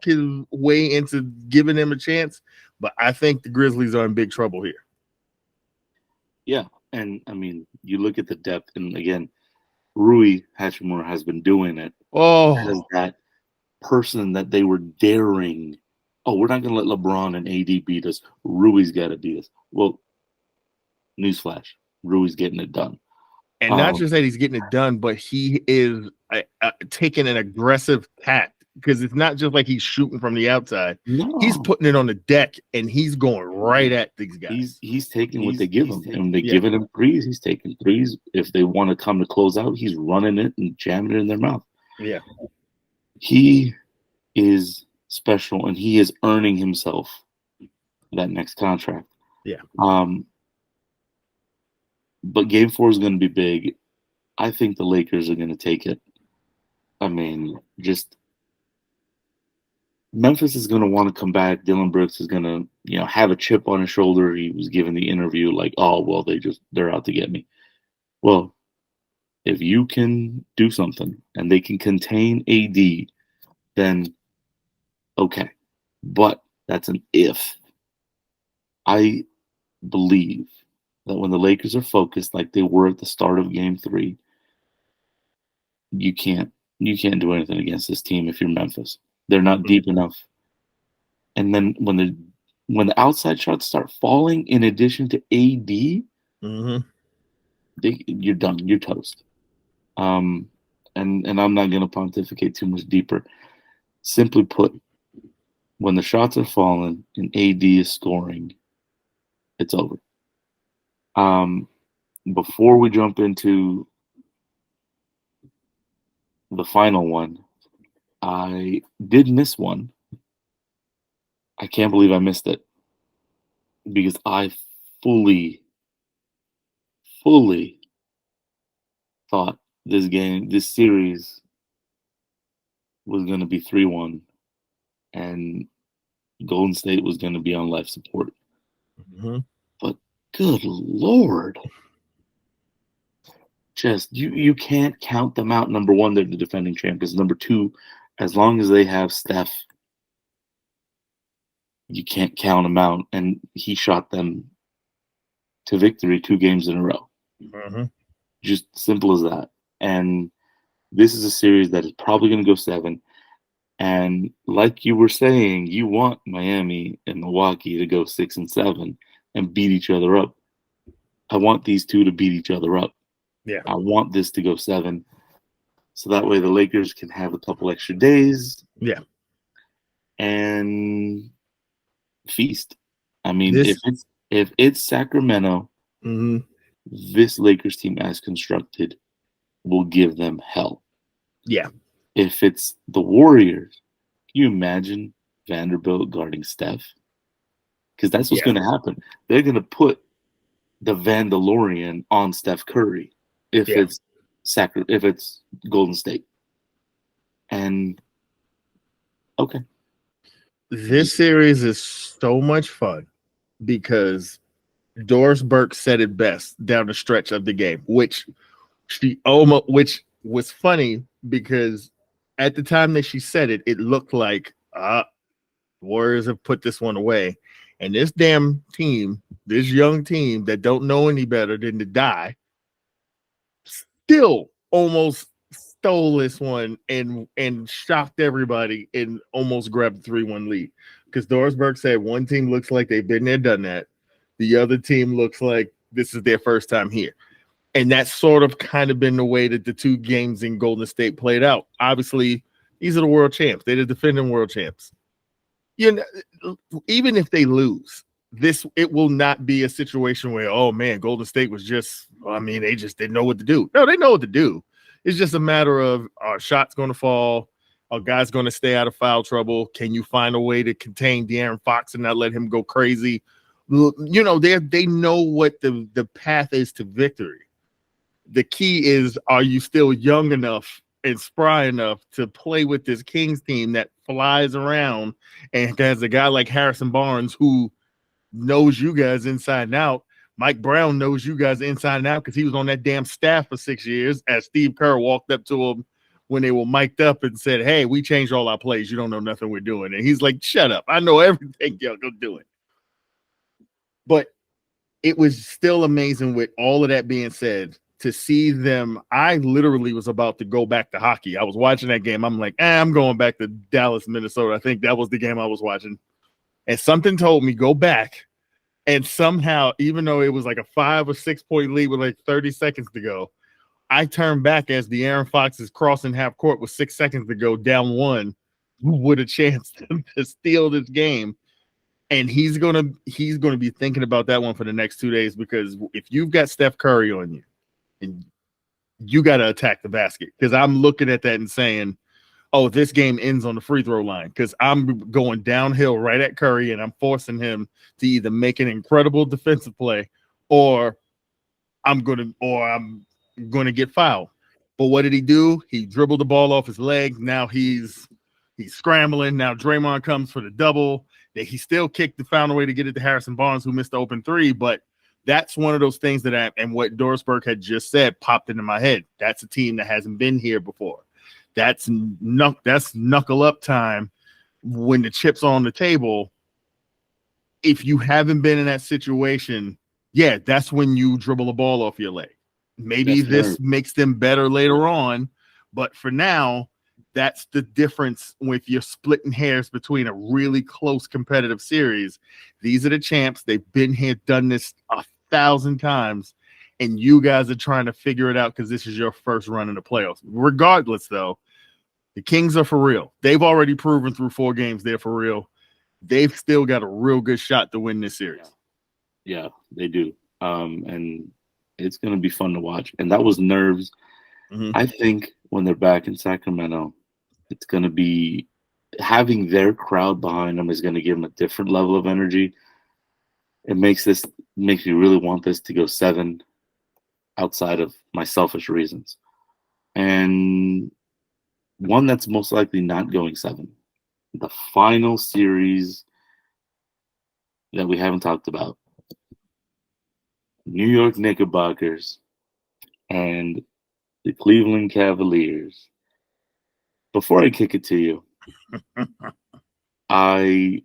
his way into giving them a chance, but I think the Grizzlies are in big trouble here. Yeah, and I mean, you look at the depth, and again, Rui Hachimura has been doing it. As that person that they were daring. Oh, we're not going to let LeBron and AD beat us. Rui's got to beat us. Well, newsflash, Rui's getting it done. And not just that he's getting it done, but he is taking an aggressive tack because it's not just like he's shooting from the outside. No. He's putting it on the deck and he's going right at these guys. He's taking what they give him. And they're giving him threes. He's taking threes. If they want to come to close out, he's running it and jamming it in their mouth. Yeah. He is special and he is earning himself that next contract. Yeah. But game 4 is going to be big. I think the Lakers are going to take it. I mean, just Memphis is going to want to come back. Dillon Brooks is going to, have a chip on his shoulder. He was giving the interview like, "Oh, well, they're out to get me." Well, if you can do something and they can contain AD, then okay. But that's an if. I believe that when the Lakers are focused like they were at the start of Game 3, you can't do anything against this team if you're Memphis. They're not deep enough. And then when when the outside shots start falling, in addition to AD, you're done. You're toast. And I'm not going to pontificate too much deeper. Simply put, when the shots are falling and AD is scoring, it's over. Before we jump into the final one, I did miss one. I can't believe I missed it because I fully thought this series was going to be 3-1 and Golden State was going to be on life support. But good Lord. Just you can't count them out. Number one, they're the defending champions. Number two, as long as they have Steph, you can't count them out. And he shot them to victory 2 games in a row. Just simple as that. And this is a series that is probably going to go 7. And like you were saying, you want Miami and Milwaukee to go 6 and 7 and beat each other up. I want these two to beat each other up. Yeah. I want this to go 7. So that way the Lakers can have a couple extra days. Yeah. And feast. I mean, if it's Sacramento, this Lakers team as constructed will give them hell. Yeah. If it's the Warriors, can you imagine Vanderbilt guarding Steph? Because that's what's going to happen. They're going to put the Vandalorian on Steph Curry if it's Golden State. And okay. This series is so much fun because Doris Burke said it best down the stretch of the game, which was funny because at the time that she said it, it looked like Warriors have put this one away. And this damn team, this young team that don't know any better than to die, still almost stole this one and shocked everybody and almost grabbed the 3-1 lead. Because Doris Burke said one team looks like they've been there, done that. The other team looks like this is their first time here. And that's sort of kind of been the way that the 2 games in Golden State played out. Obviously, these are the world champs. They're the defending world champs. You know, even if they lose, it will not be a situation where, oh man, Golden State was they just didn't know what to do. No, they know what to do. It's just a matter of, are shots going to fall? Are guys going to stay out of foul trouble? Can you find a way to contain De'Aaron Fox and not let him go crazy? You know, they know what the path is to victory. The key is, are you still young enough and spry enough to play with this Kings team that flies around and has a guy like Harrison Barnes who knows you guys inside and out. Mike Brown knows you guys inside and out because he was on that damn staff for 6 years, as Steve Kerr walked up to him when they were mic'd up and said, hey, we changed all our plays. You don't know nothing we're doing. And he's like, shut up. I know everything. Y'all go do it. But it was still amazing with all of that being said to see them. I literally was about to go back to hockey. I was watching that game. I'm like, I'm going back to Dallas, Minnesota. I think that was the game I was watching. And something told me, go back. And somehow, even though it was like a 5 or 6 point lead with like 30 seconds to go, I turned back as De'Aaron Fox is crossing half court with 6 seconds to go, down 1, with a chance to steal this game. And he's gonna be thinking about that one for the next 2 days, because if you've got Steph Curry on you, and you got to attack the basket, because I'm looking at that and saying, oh, this game ends on the free throw line, because I'm going downhill right at Curry and I'm forcing him to either make an incredible defensive play or I'm going to get fouled. But what did he do? He dribbled the ball off his leg. Now he's scrambling. Now Draymond comes for the double. He still found a way to get it to Harrison Barnes, who missed the open 3. But that's one of those things that and what Doris Burke had just said popped into my head. That's a team that hasn't been here before. That's knuckle up time when the chips are on the table. If you haven't been in that situation, that's when you dribble the ball off your leg. Maybe this makes them better later on, but for now, That's the difference if you're splitting hairs between a really close competitive series. These are the champs. They've been here, done this 1,000 times, and you guys are trying to figure it out because this is your first run in the playoffs. Regardless, though, the Kings are for real. They've already proven through 4 games they're for real. They've still got a real good shot to win this series. Yeah, they do. And it's going to be fun to watch. And that was nerves. I think when they're back in Sacramento, it's going to be having their crowd behind them is going to give them a different level of energy. It makes me really want this to go 7 outside of my selfish reasons. And one that's most likely not going 7. The final series that we haven't talked about. New York Knickerbockers and the Cleveland Cavaliers. Before I kick it to you, I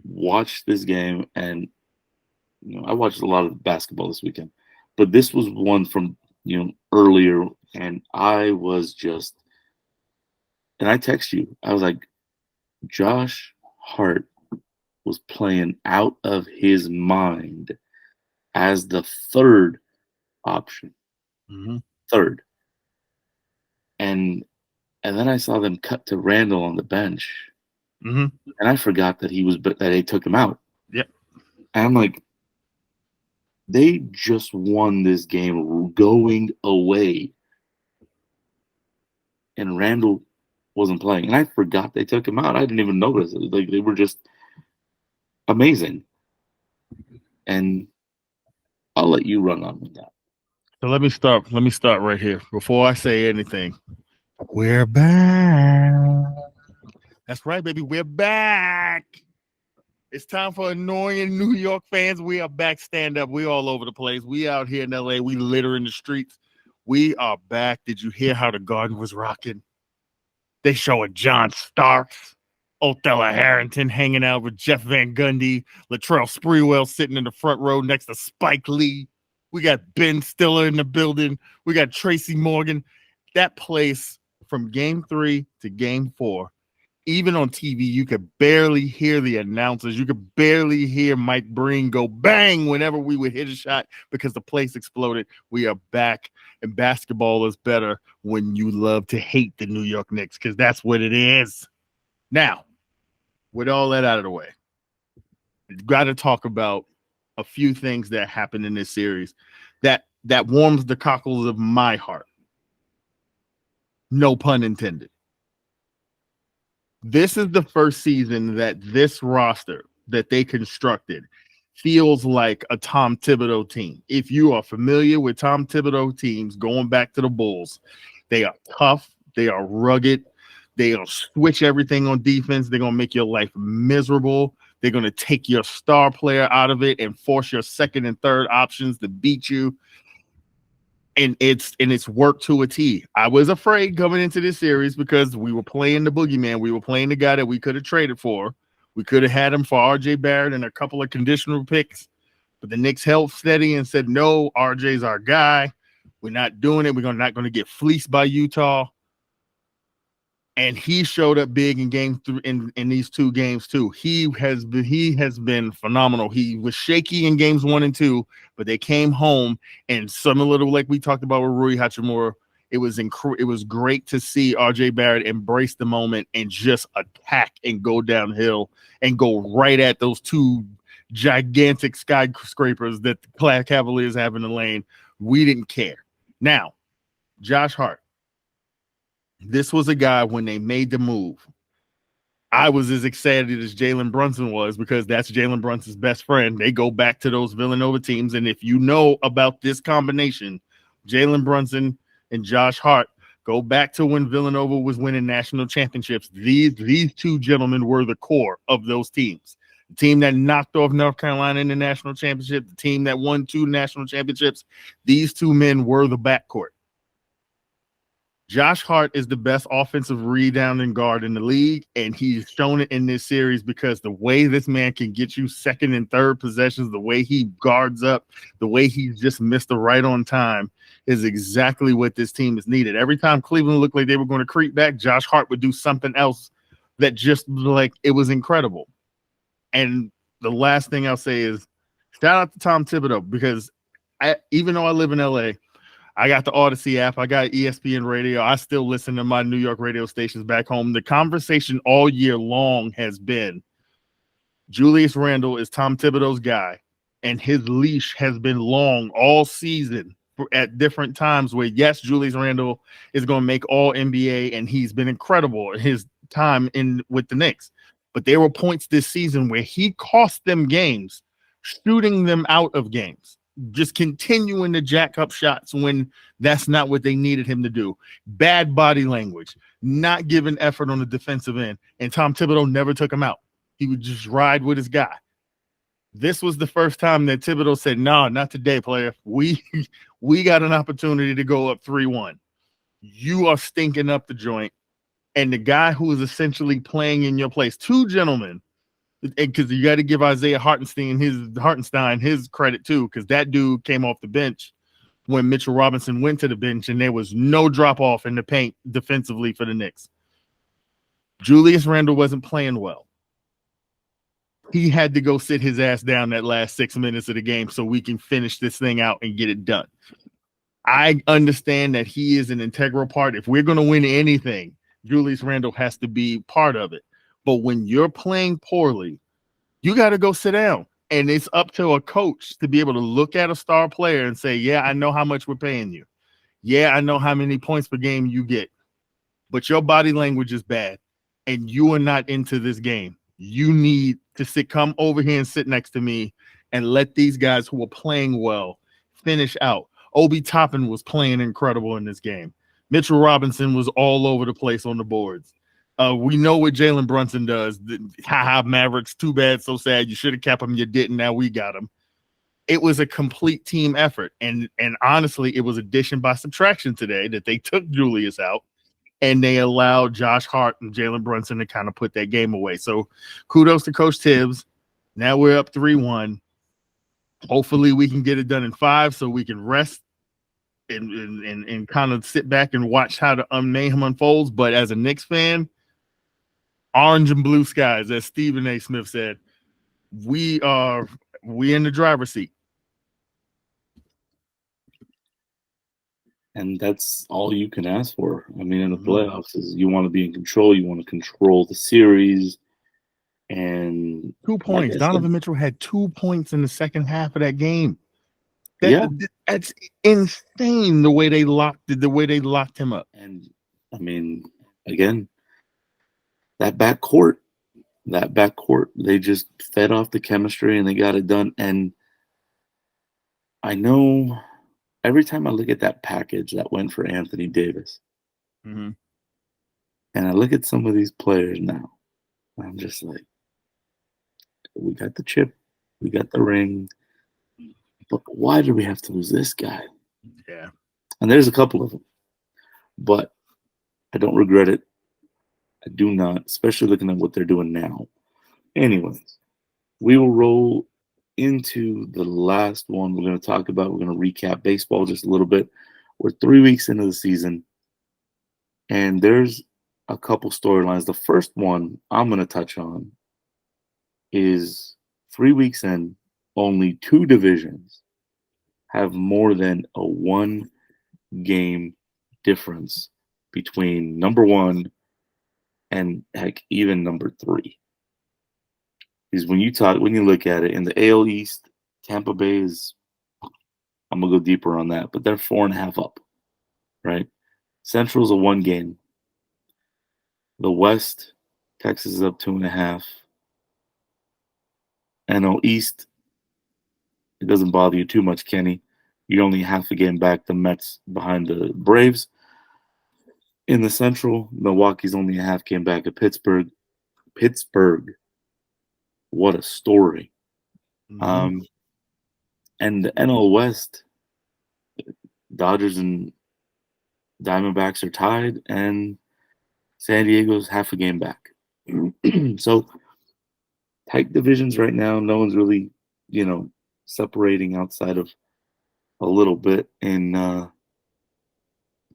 watched this game, and I watched a lot of basketball this weekend, but this was one from earlier, and I was just, and I text you, I was like, Josh Hart was playing out of his mind as the third option. Third. And then I saw them cut to Randall on the bench. And I forgot that they took him out. Yep. And I'm like, they just won this game going away. And Randall wasn't playing. And I forgot they took him out. I didn't even notice it. Like, they were just amazing. And I'll let you run on with that. So let me start right here. Before I say anything, we're back. That's right, baby. We're back. It's time for annoying New York fans. We are back. Stand up. We all over the place. We out here in LA. We litter in the streets. We are back. Did you hear how the Garden was rocking? They showing John Starks, Othello Harrington hanging out with Jeff Van Gundy, Latrell Sprewell sitting in the front row next to Spike Lee. We got Ben Stiller in the building. We got Tracy Morgan. That place from game 3 to game 4, even on TV, you could barely hear the announcers. You could barely hear Mike Breen go bang whenever we would hit a shot because the place exploded. We are back, and basketball is better when you love to hate the New York Knicks, because that's what it is. Now, with all that out of the way, we've got to talk about a few things that happened in this series that warms the cockles of my heart. No pun intended. This is the first season that this roster that they constructed feels like a Tom Thibodeau team. If you are familiar with Tom Thibodeau teams going back to the Bulls, they are tough, they are rugged, they'll switch everything on defense, they're going to make your life miserable, they're going to take your star player out of it and force your second and third options to beat you. And it's worked to a T. I was afraid coming into this series because we were playing the boogeyman. We were playing the guy that we could have traded for. We could have had him for RJ Barrett and a couple of conditional picks. But the Knicks held steady and said, no, RJ's our guy. We're not doing it. We're not going to get fleeced by Utah. And he showed up big in game 3 in these 2 games too. He has been phenomenal. He was shaky in games 1 and 2, but they came home, and similar to like we talked about with Rui Hachimura, it was great to see RJ Barrett embrace the moment and just attack and go downhill and go right at those 2 gigantic skyscrapers that the Cavaliers have in the lane. We didn't care. Now, Josh Hart. This was a guy, when they made the move, I was as excited as Jalen Brunson was, because that's Jalen Brunson's best friend. They go back to those Villanova teams. And if you know about this combination, Jalen Brunson and Josh Hart, go back to when Villanova was winning national championships. These 2 gentlemen were the core of those teams. The team that knocked off North Carolina in the national championship, the team that won 2 national championships, these 2 men were the backcourt. Josh Hart is the best offensive rebounding guard in the league, and he's shown it in this series because the way this man can get you second and third possessions, the way he guards up, the way he just missed the right on time, is exactly what this team is needed. Every time Cleveland looked like they were going to creep back, Josh Hart would do something else that just like it was incredible. And the last thing I'll say is shout out to Tom Thibodeau, because even though I live in LA, I got the Odyssey app, I got ESPN radio, I still listen to my New York radio stations back home. The conversation all year long has been Julius Randle is Tom Thibodeau's guy, and his leash has been long all season at different times where, yes, Julius Randle is going to make all NBA, and he's been incredible his time in with the Knicks. But there were points this season where he cost them games, shooting them out of games, just continuing to jack up shots when that's not what they needed him to do. Bad body language, not giving effort on the defensive end, and Tom Thibodeau never took him out. He would just ride with his guy. This was the first time that Thibodeau said, no, not today, player. We got an opportunity to go up 3-1. You are stinking up the joint. And the guy who is essentially playing in your place, two gentlemen, because you got to give Isaiah Hartenstein his credit too, because that dude came off the bench when Mitchell Robinson went to the bench, and there was no drop off in the paint defensively for the Knicks. Julius Randle wasn't playing well. He had to go sit his ass down that last 6 minutes of the game so we can finish this thing out and get it done. I understand that he is an integral part. If we're going to win anything, Julius Randle has to be part of it. But when you're playing poorly, you got to go sit down. And it's up to a coach to be able to look at a star player and say, yeah, I know how much we're paying you. Yeah, I know how many points per game you get. But your body language is bad, and you are not into this game. You need to come over here and sit next to me and let these guys who are playing well finish out. Obi Toppin was playing incredible in this game. Mitchell Robinson was all over the place on the boards. We know what Jalen Brunson does. Mavericks, too bad, so sad. You should have kept him. You didn't. Now we got him. It was a complete team effort. And honestly, it was addition by subtraction today that they took Julius out and they allowed Josh Hart and Jalen Brunson to kind of put that game away. So kudos to Coach Tibbs. Now we're up 3-1. Hopefully we can get it done in 5 so we can rest and kind of sit back and watch how the mayhem unfolds. But as a Knicks fan, orange and blue skies, as Stephen A. Smith said, we in the driver's seat. And that's all you can ask for. I mean, in the playoffs, is you want to be in control. You want to control the series. And 2 points. Donovan Mitchell had 2 points in the second half of that game. That's insane the way they locked him up. And I mean, again, that backcourt, they just fed off the chemistry and they got it done. And I know every time I look at that package that went for Anthony Davis, and I look at some of these players now, I'm just like, we got the chip, we got the ring, but why do we have to lose this guy? Yeah. And there's a couple of them, but I don't regret it. I do not, especially looking at what they're doing now. Anyways, we will roll into the last one we're going to talk about. We're going to recap baseball just a little bit. We're 3 weeks into the season, and there's a couple storylines. The first one I'm going to touch on is 3 weeks in, only 2 divisions have more than a 1-game difference between number 1 and heck, even number 3. Is when you look at it in the AL East, Tampa Bay is, I'm gonna go deeper on that, but they're 4.5 up, right? Central's a 1 game. The West, Texas is up 2.5. NL East, it doesn't bother you too much, Kenny. You're only half a game back. The Mets behind the Braves. In the Central, Milwaukee's only a half game back at Pittsburgh. What a story. And the NL West, Dodgers and Diamondbacks are tied, and San Diego's half a game back. So, tight divisions right now. No one's really, separating outside of a little bit in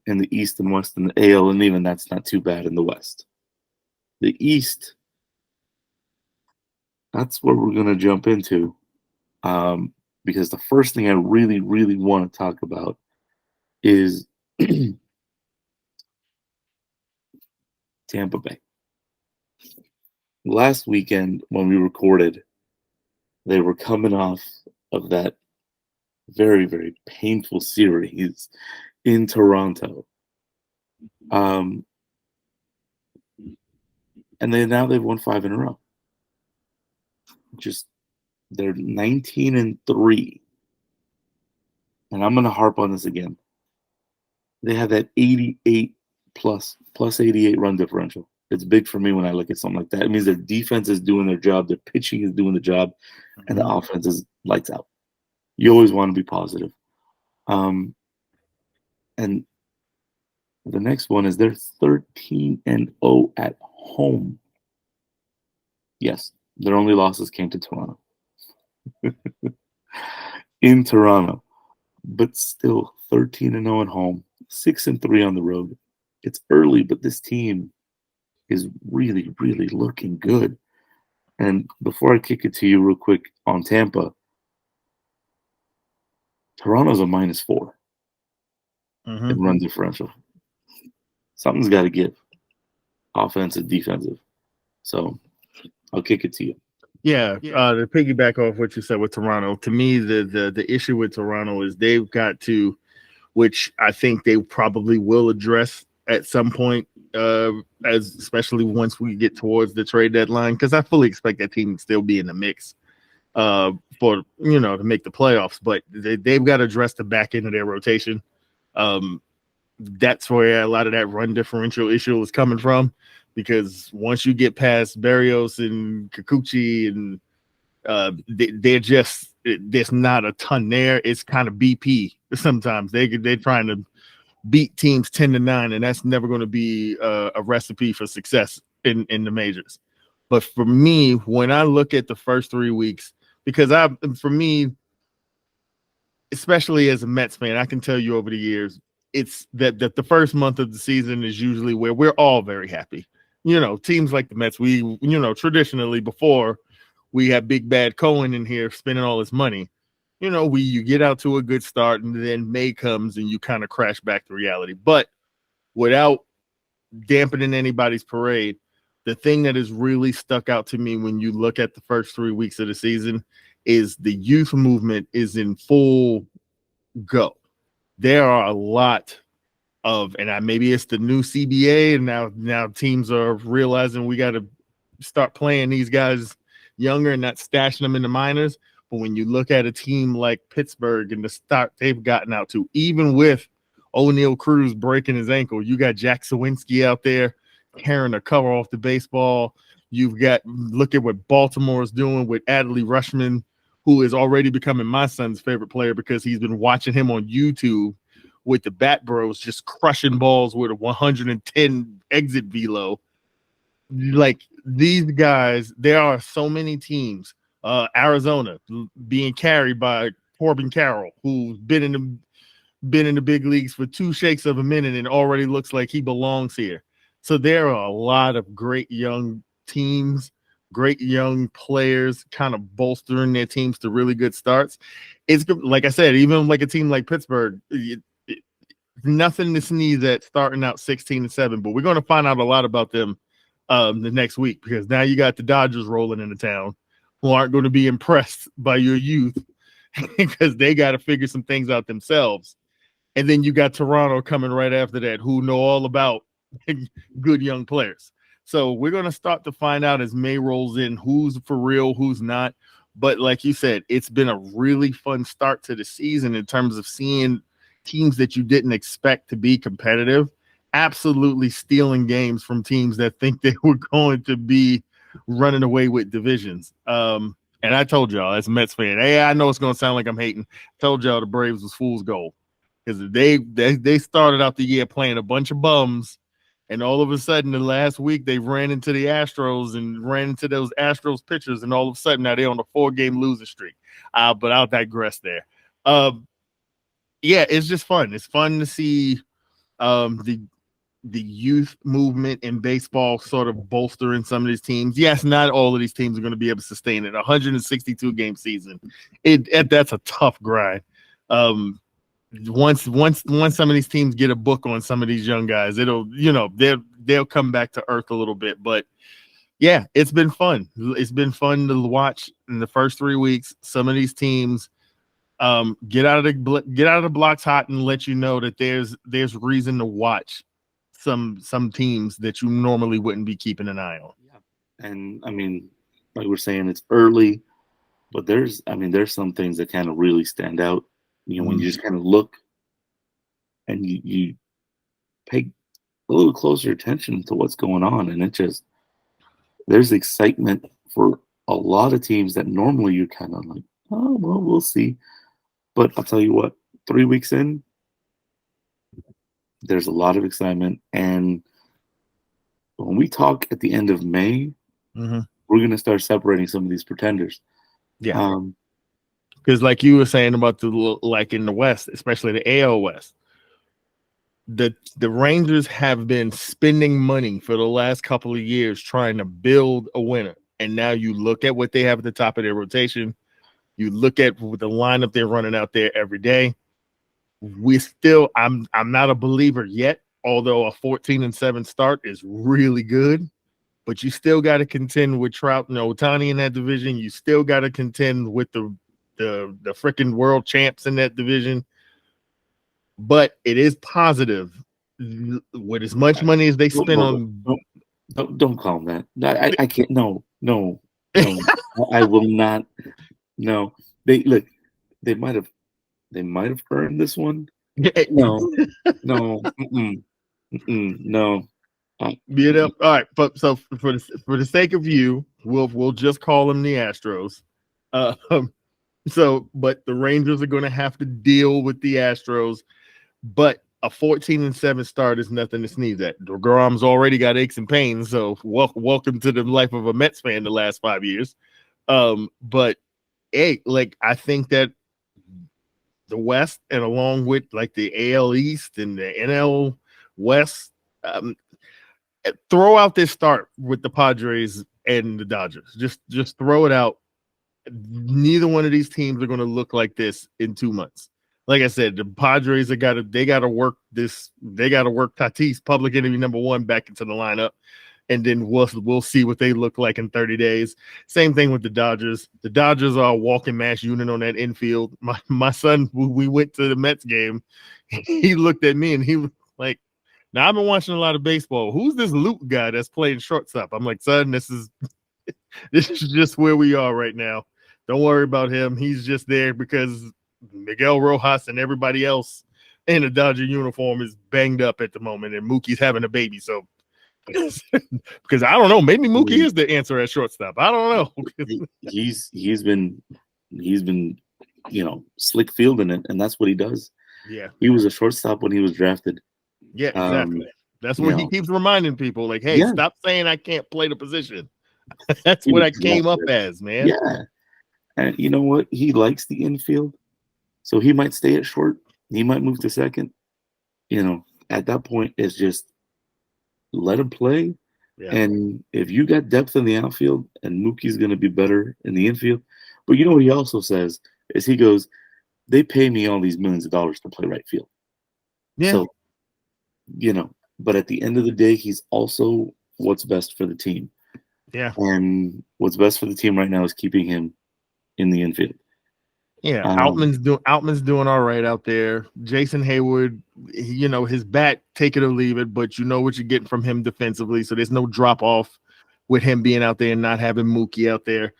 in the East and West and the AL, and even that's not too bad in the West. The East, that's where we're going to jump into, because the first thing I really, really want to talk about is Tampa Bay. Last weekend when we recorded, they were coming off of that very, very painful series in Toronto. And now they've won 5 in a row. They're 19-3. And I'm going to harp on this again. They have that 88 plus 88 run differential. It's big for me when I look at something like that. It means their defense is doing their job, their pitching is doing the job, and the offense is lights out. You always want to be positive. And the next one is they're 13-0 at home. Yes, their only losses came to Toronto. In Toronto. But still 13-0 at home, 6-3 on the road. It's early, but this team is really, really looking good. And before I kick it to you real quick on Tampa, Toronto's a -4 in run differential. Something's got to give, offensive, defensive. So I'll kick it to you. Yeah, to piggyback off what you said with Toronto, to me, the issue with Toronto is they've got to, which I think they probably will address at some point, especially once we get towards the trade deadline, because I fully expect that team to still be in the mix for to make the playoffs. But they've got to address the back end of their rotation. That's where a lot of that run differential issue is coming from. Because once you get past Barrios and Kikuchi and there's not a ton there. It's kind of BP sometimes. They're trying to beat teams 10-9, and that's never going to be a recipe for success in the majors. But for me, when I look at the first 3 weeks, because for me, especially as a Mets fan, I can tell you over the years, it's that the first month of the season is usually where we're all very happy. Teams like the Mets, we, traditionally before we have Big Bad Cohen in here spending all his money, you get out to a good start and then May comes and you kind of crash back to reality. But without dampening anybody's parade, the thing that has really stuck out to me when you look at the first 3 weeks of the season is the youth movement is in full go. There are a lot of, and maybe it's the new CBA, and now teams are realizing we got to start playing these guys younger and not stashing them in the minors. But when you look at a team like Pittsburgh and the start they've gotten out to, even with O'Neal Cruz breaking his ankle, you got Jack Sawinski out there carrying a cover off the baseball. You've got, look at what Baltimore is doing with Adley Rutschman, who is already becoming my son's favorite player because he's been watching him on YouTube with the Bat Bros just crushing balls with a 110 exit velo. Like these guys, there are so many teams. Arizona being carried by Corbin Carroll, who's been in the big leagues for 2 shakes of a minute and already looks like he belongs here. So there are a lot of great young teams, great young players kind of bolstering their teams to really good starts. It's like I said, even like a team like Pittsburgh, nothing to sneeze at starting out 16-7, but we're going to find out a lot about them the next week, because now you got the Dodgers rolling into town who aren't going to be impressed by your youth because they got to figure some things out themselves. And then you got Toronto coming right after that, who know all about good young players. So we're going to start to find out as May rolls in who's for real, who's not. But like you said, it's been a really fun start to the season in terms of seeing teams that you didn't expect to be competitive absolutely stealing games from teams that think they were going to be running away with divisions. And I told y'all, as a Mets fan, hey, I know it's going to sound like I'm hating. I told y'all the Braves was fool's gold because they started out the year playing a bunch of bums, and all of a sudden the last week they ran into the Astros and ran into those Astros pitchers, and all of a sudden now they're on a 4-game losing streak. But I'll digress there. Yeah, it's just fun. It's fun to see The youth movement in baseball sort of bolstering some of these teams. Yes, not all of these teams are going to be able to sustain it. 162 game season, that's a tough grind. Once some of these teams get a book on some of these young guys, they'll come back to earth a little bit. But yeah, it's been fun. It's been fun to watch in the first 3 weeks. Some of these teams get out of the blocks hot and let you know that there's reason to watch some teams that you normally wouldn't be keeping an eye on. Yeah. And I mean, like we're saying, it's early, but there's some things that kind of really stand out. When you just kind of look and you pay a little closer attention to what's going on, and there's excitement for a lot of teams that normally you're kind of like, oh, well, we'll see. But I'll tell you what, 3 weeks in, there's a lot of excitement. And when we talk at the end of May, we're going to start separating some of these pretenders. Yeah. Because like you were saying about like in the West, especially the AL West, the Rangers have been spending money for the last couple of years trying to build a winner. And now you look at what they have at the top of their rotation. You look at the lineup they're running out there every day. I'm not a believer yet, although a 14-7 start is really good. But you still got to contend with Trout and Ohtani in that division. You still got to contend with the freaking world champs in that division. But it is positive with as much money as they spend on. Don't call them that. I can't. No. I will not. No. They might have earned this one. No. No. No. All right. But so for the sake of you, we'll just call them the Astros. But the Rangers are going to have to deal with the Astros. But a 14-7 start is nothing to sneeze at. DeGrom's already got aches and pains, so welcome to the life of a Mets fan the last 5 years. But hey, like I think that the West, and along with like the AL East and the NL West, throw out this start with the Padres and the Dodgers. Just throw it out. Neither one of these teams are going to look like this in 2 months. Like I said, the Padres got to work Tatis, public enemy number one, back into the lineup, and then we'll see what they look like in 30 days. Same thing with the Dodgers. The Dodgers are a walking mass unit on that infield. My son, we went to the Mets game. He looked at me and he was like, "Now I've been watching a lot of baseball. Who's this Luke guy that's playing shortstop?" I'm like, "Son, this is just where we are right now. Don't worry about him. He's just there because Miguel Rojas and everybody else in a Dodger uniform is banged up at the moment, and Mookie's having a baby. So, because I don't know, maybe Mookie is the answer at shortstop. I don't know. he's been slick fielding it, and that's what he does. Yeah, he was a shortstop when he was drafted. Yeah, exactly. That's what he keeps reminding people, like, hey, stop saying I can't play the position. That's what I came up as, man. Yeah. And you know what? He likes the infield. So he might stay at short. He might move to second. At that point, it's just let him play. Yeah. And if you got depth in the outfield, and Mookie's going to be better in the infield. But you know what he also says is he goes, they pay me all these millions of dollars to play right field. Yeah. So, but at the end of the day, he's also what's best for the team. Yeah. And what's best for the team right now is keeping him in the infield. Yeah, Outman's doing all right out there. Jason Hayward, his bat, take it or leave it, but you know what you're getting from him defensively, so there's no drop off with him being out there and not having Mookie out there.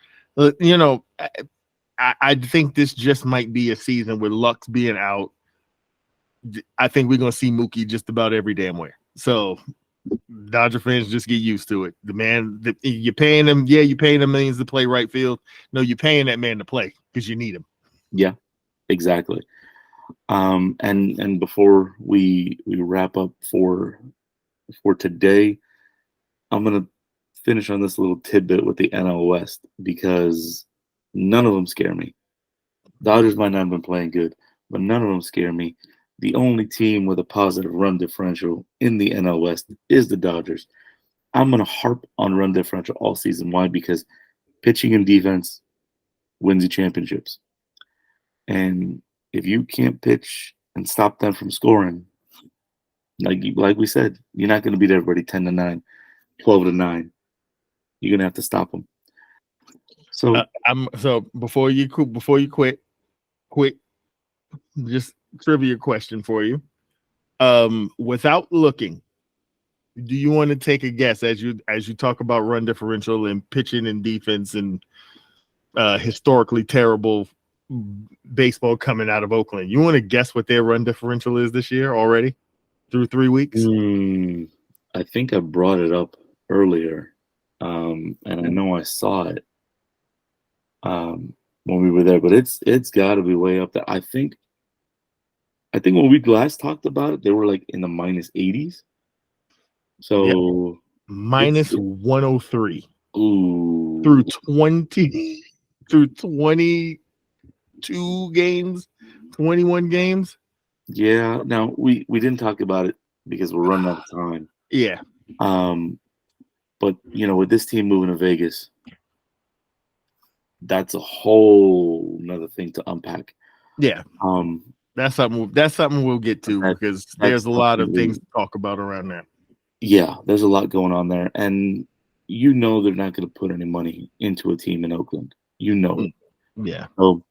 I think this just might be a season with Lux being out. I think we're going to see Mookie just about every damn where. So Dodger fans, just get used to it. The man, you're paying him. Yeah, you're paying him millions to play right field. No, you're paying that man to play because you need him. Yeah, exactly. And before we wrap up for today, I'm gonna finish on this little tidbit with the NL West because none of them scare me. Dodgers might not have been playing good, but none of them scare me. the only team with a positive run differential in the NL West is the Dodgers. I'm going to harp on run differential all season. Why? Because pitching and defense wins you championships. And if you can't pitch and stop them from scoring, like we said, you're not going to beat everybody 10-9, 12-9. You're going to have to stop them. So before you quit, quick, just trivia question for you. Without looking, do you want to take a guess as you talk about run differential and pitching and defense and historically terrible baseball coming out of Oakland? You want to guess what their run differential is this year already through 3 weeks? I think I brought it up earlier, and I know I saw it when we were there, but it's got to be way up there. I think when we last talked about it, they were like in the minus 80s. So minus 103. Ooh. Through 22 games, 21 games. Yeah. Now we didn't talk about it because we're running out of time. Yeah. But with this team moving to Vegas, that's a whole nother thing to unpack. Yeah. That's something we'll get to because there's a lot of things to talk about around that. Yeah, there's a lot going on there, and they're not going to put any money into a team in Oakland. It. Yeah. So,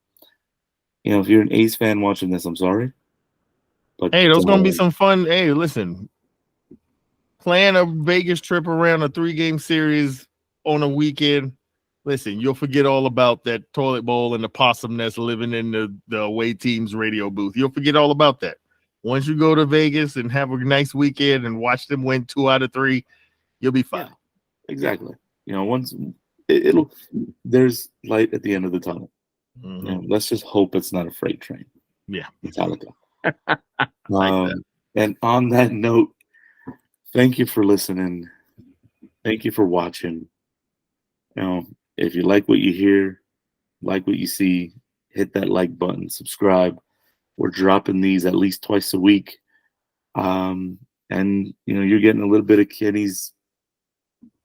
if you're an A's fan watching this, I'm sorry. But hey, there's going to be some fun. Hey, listen, plan a Vegas trip around a 3-game series on a weekend. Listen, you'll forget all about that toilet bowl and the possum nest living in the away team's radio booth. You'll forget all about that. Once you go to Vegas and have a nice weekend and watch them win 2 out of 3, you'll be fine. Yeah, exactly. Once there's light at the end of the tunnel. Mm-hmm. Let's just hope it's not a freight train. Yeah, Metallica. And on that note, thank you for listening. Thank you for watching. If you like what you hear, like what you see, hit that like button, subscribe. We're dropping these at least twice a week. And you're getting a little bit of Kenny's.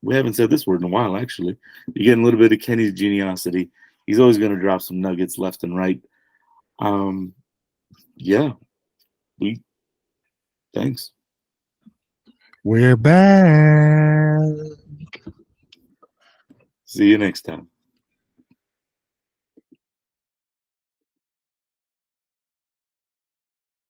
We haven't said this word in a while, actually. You're getting a little bit of Kenny's geniosity. He's always going to drop some nuggets left and right. Thanks. We're back. See you next time.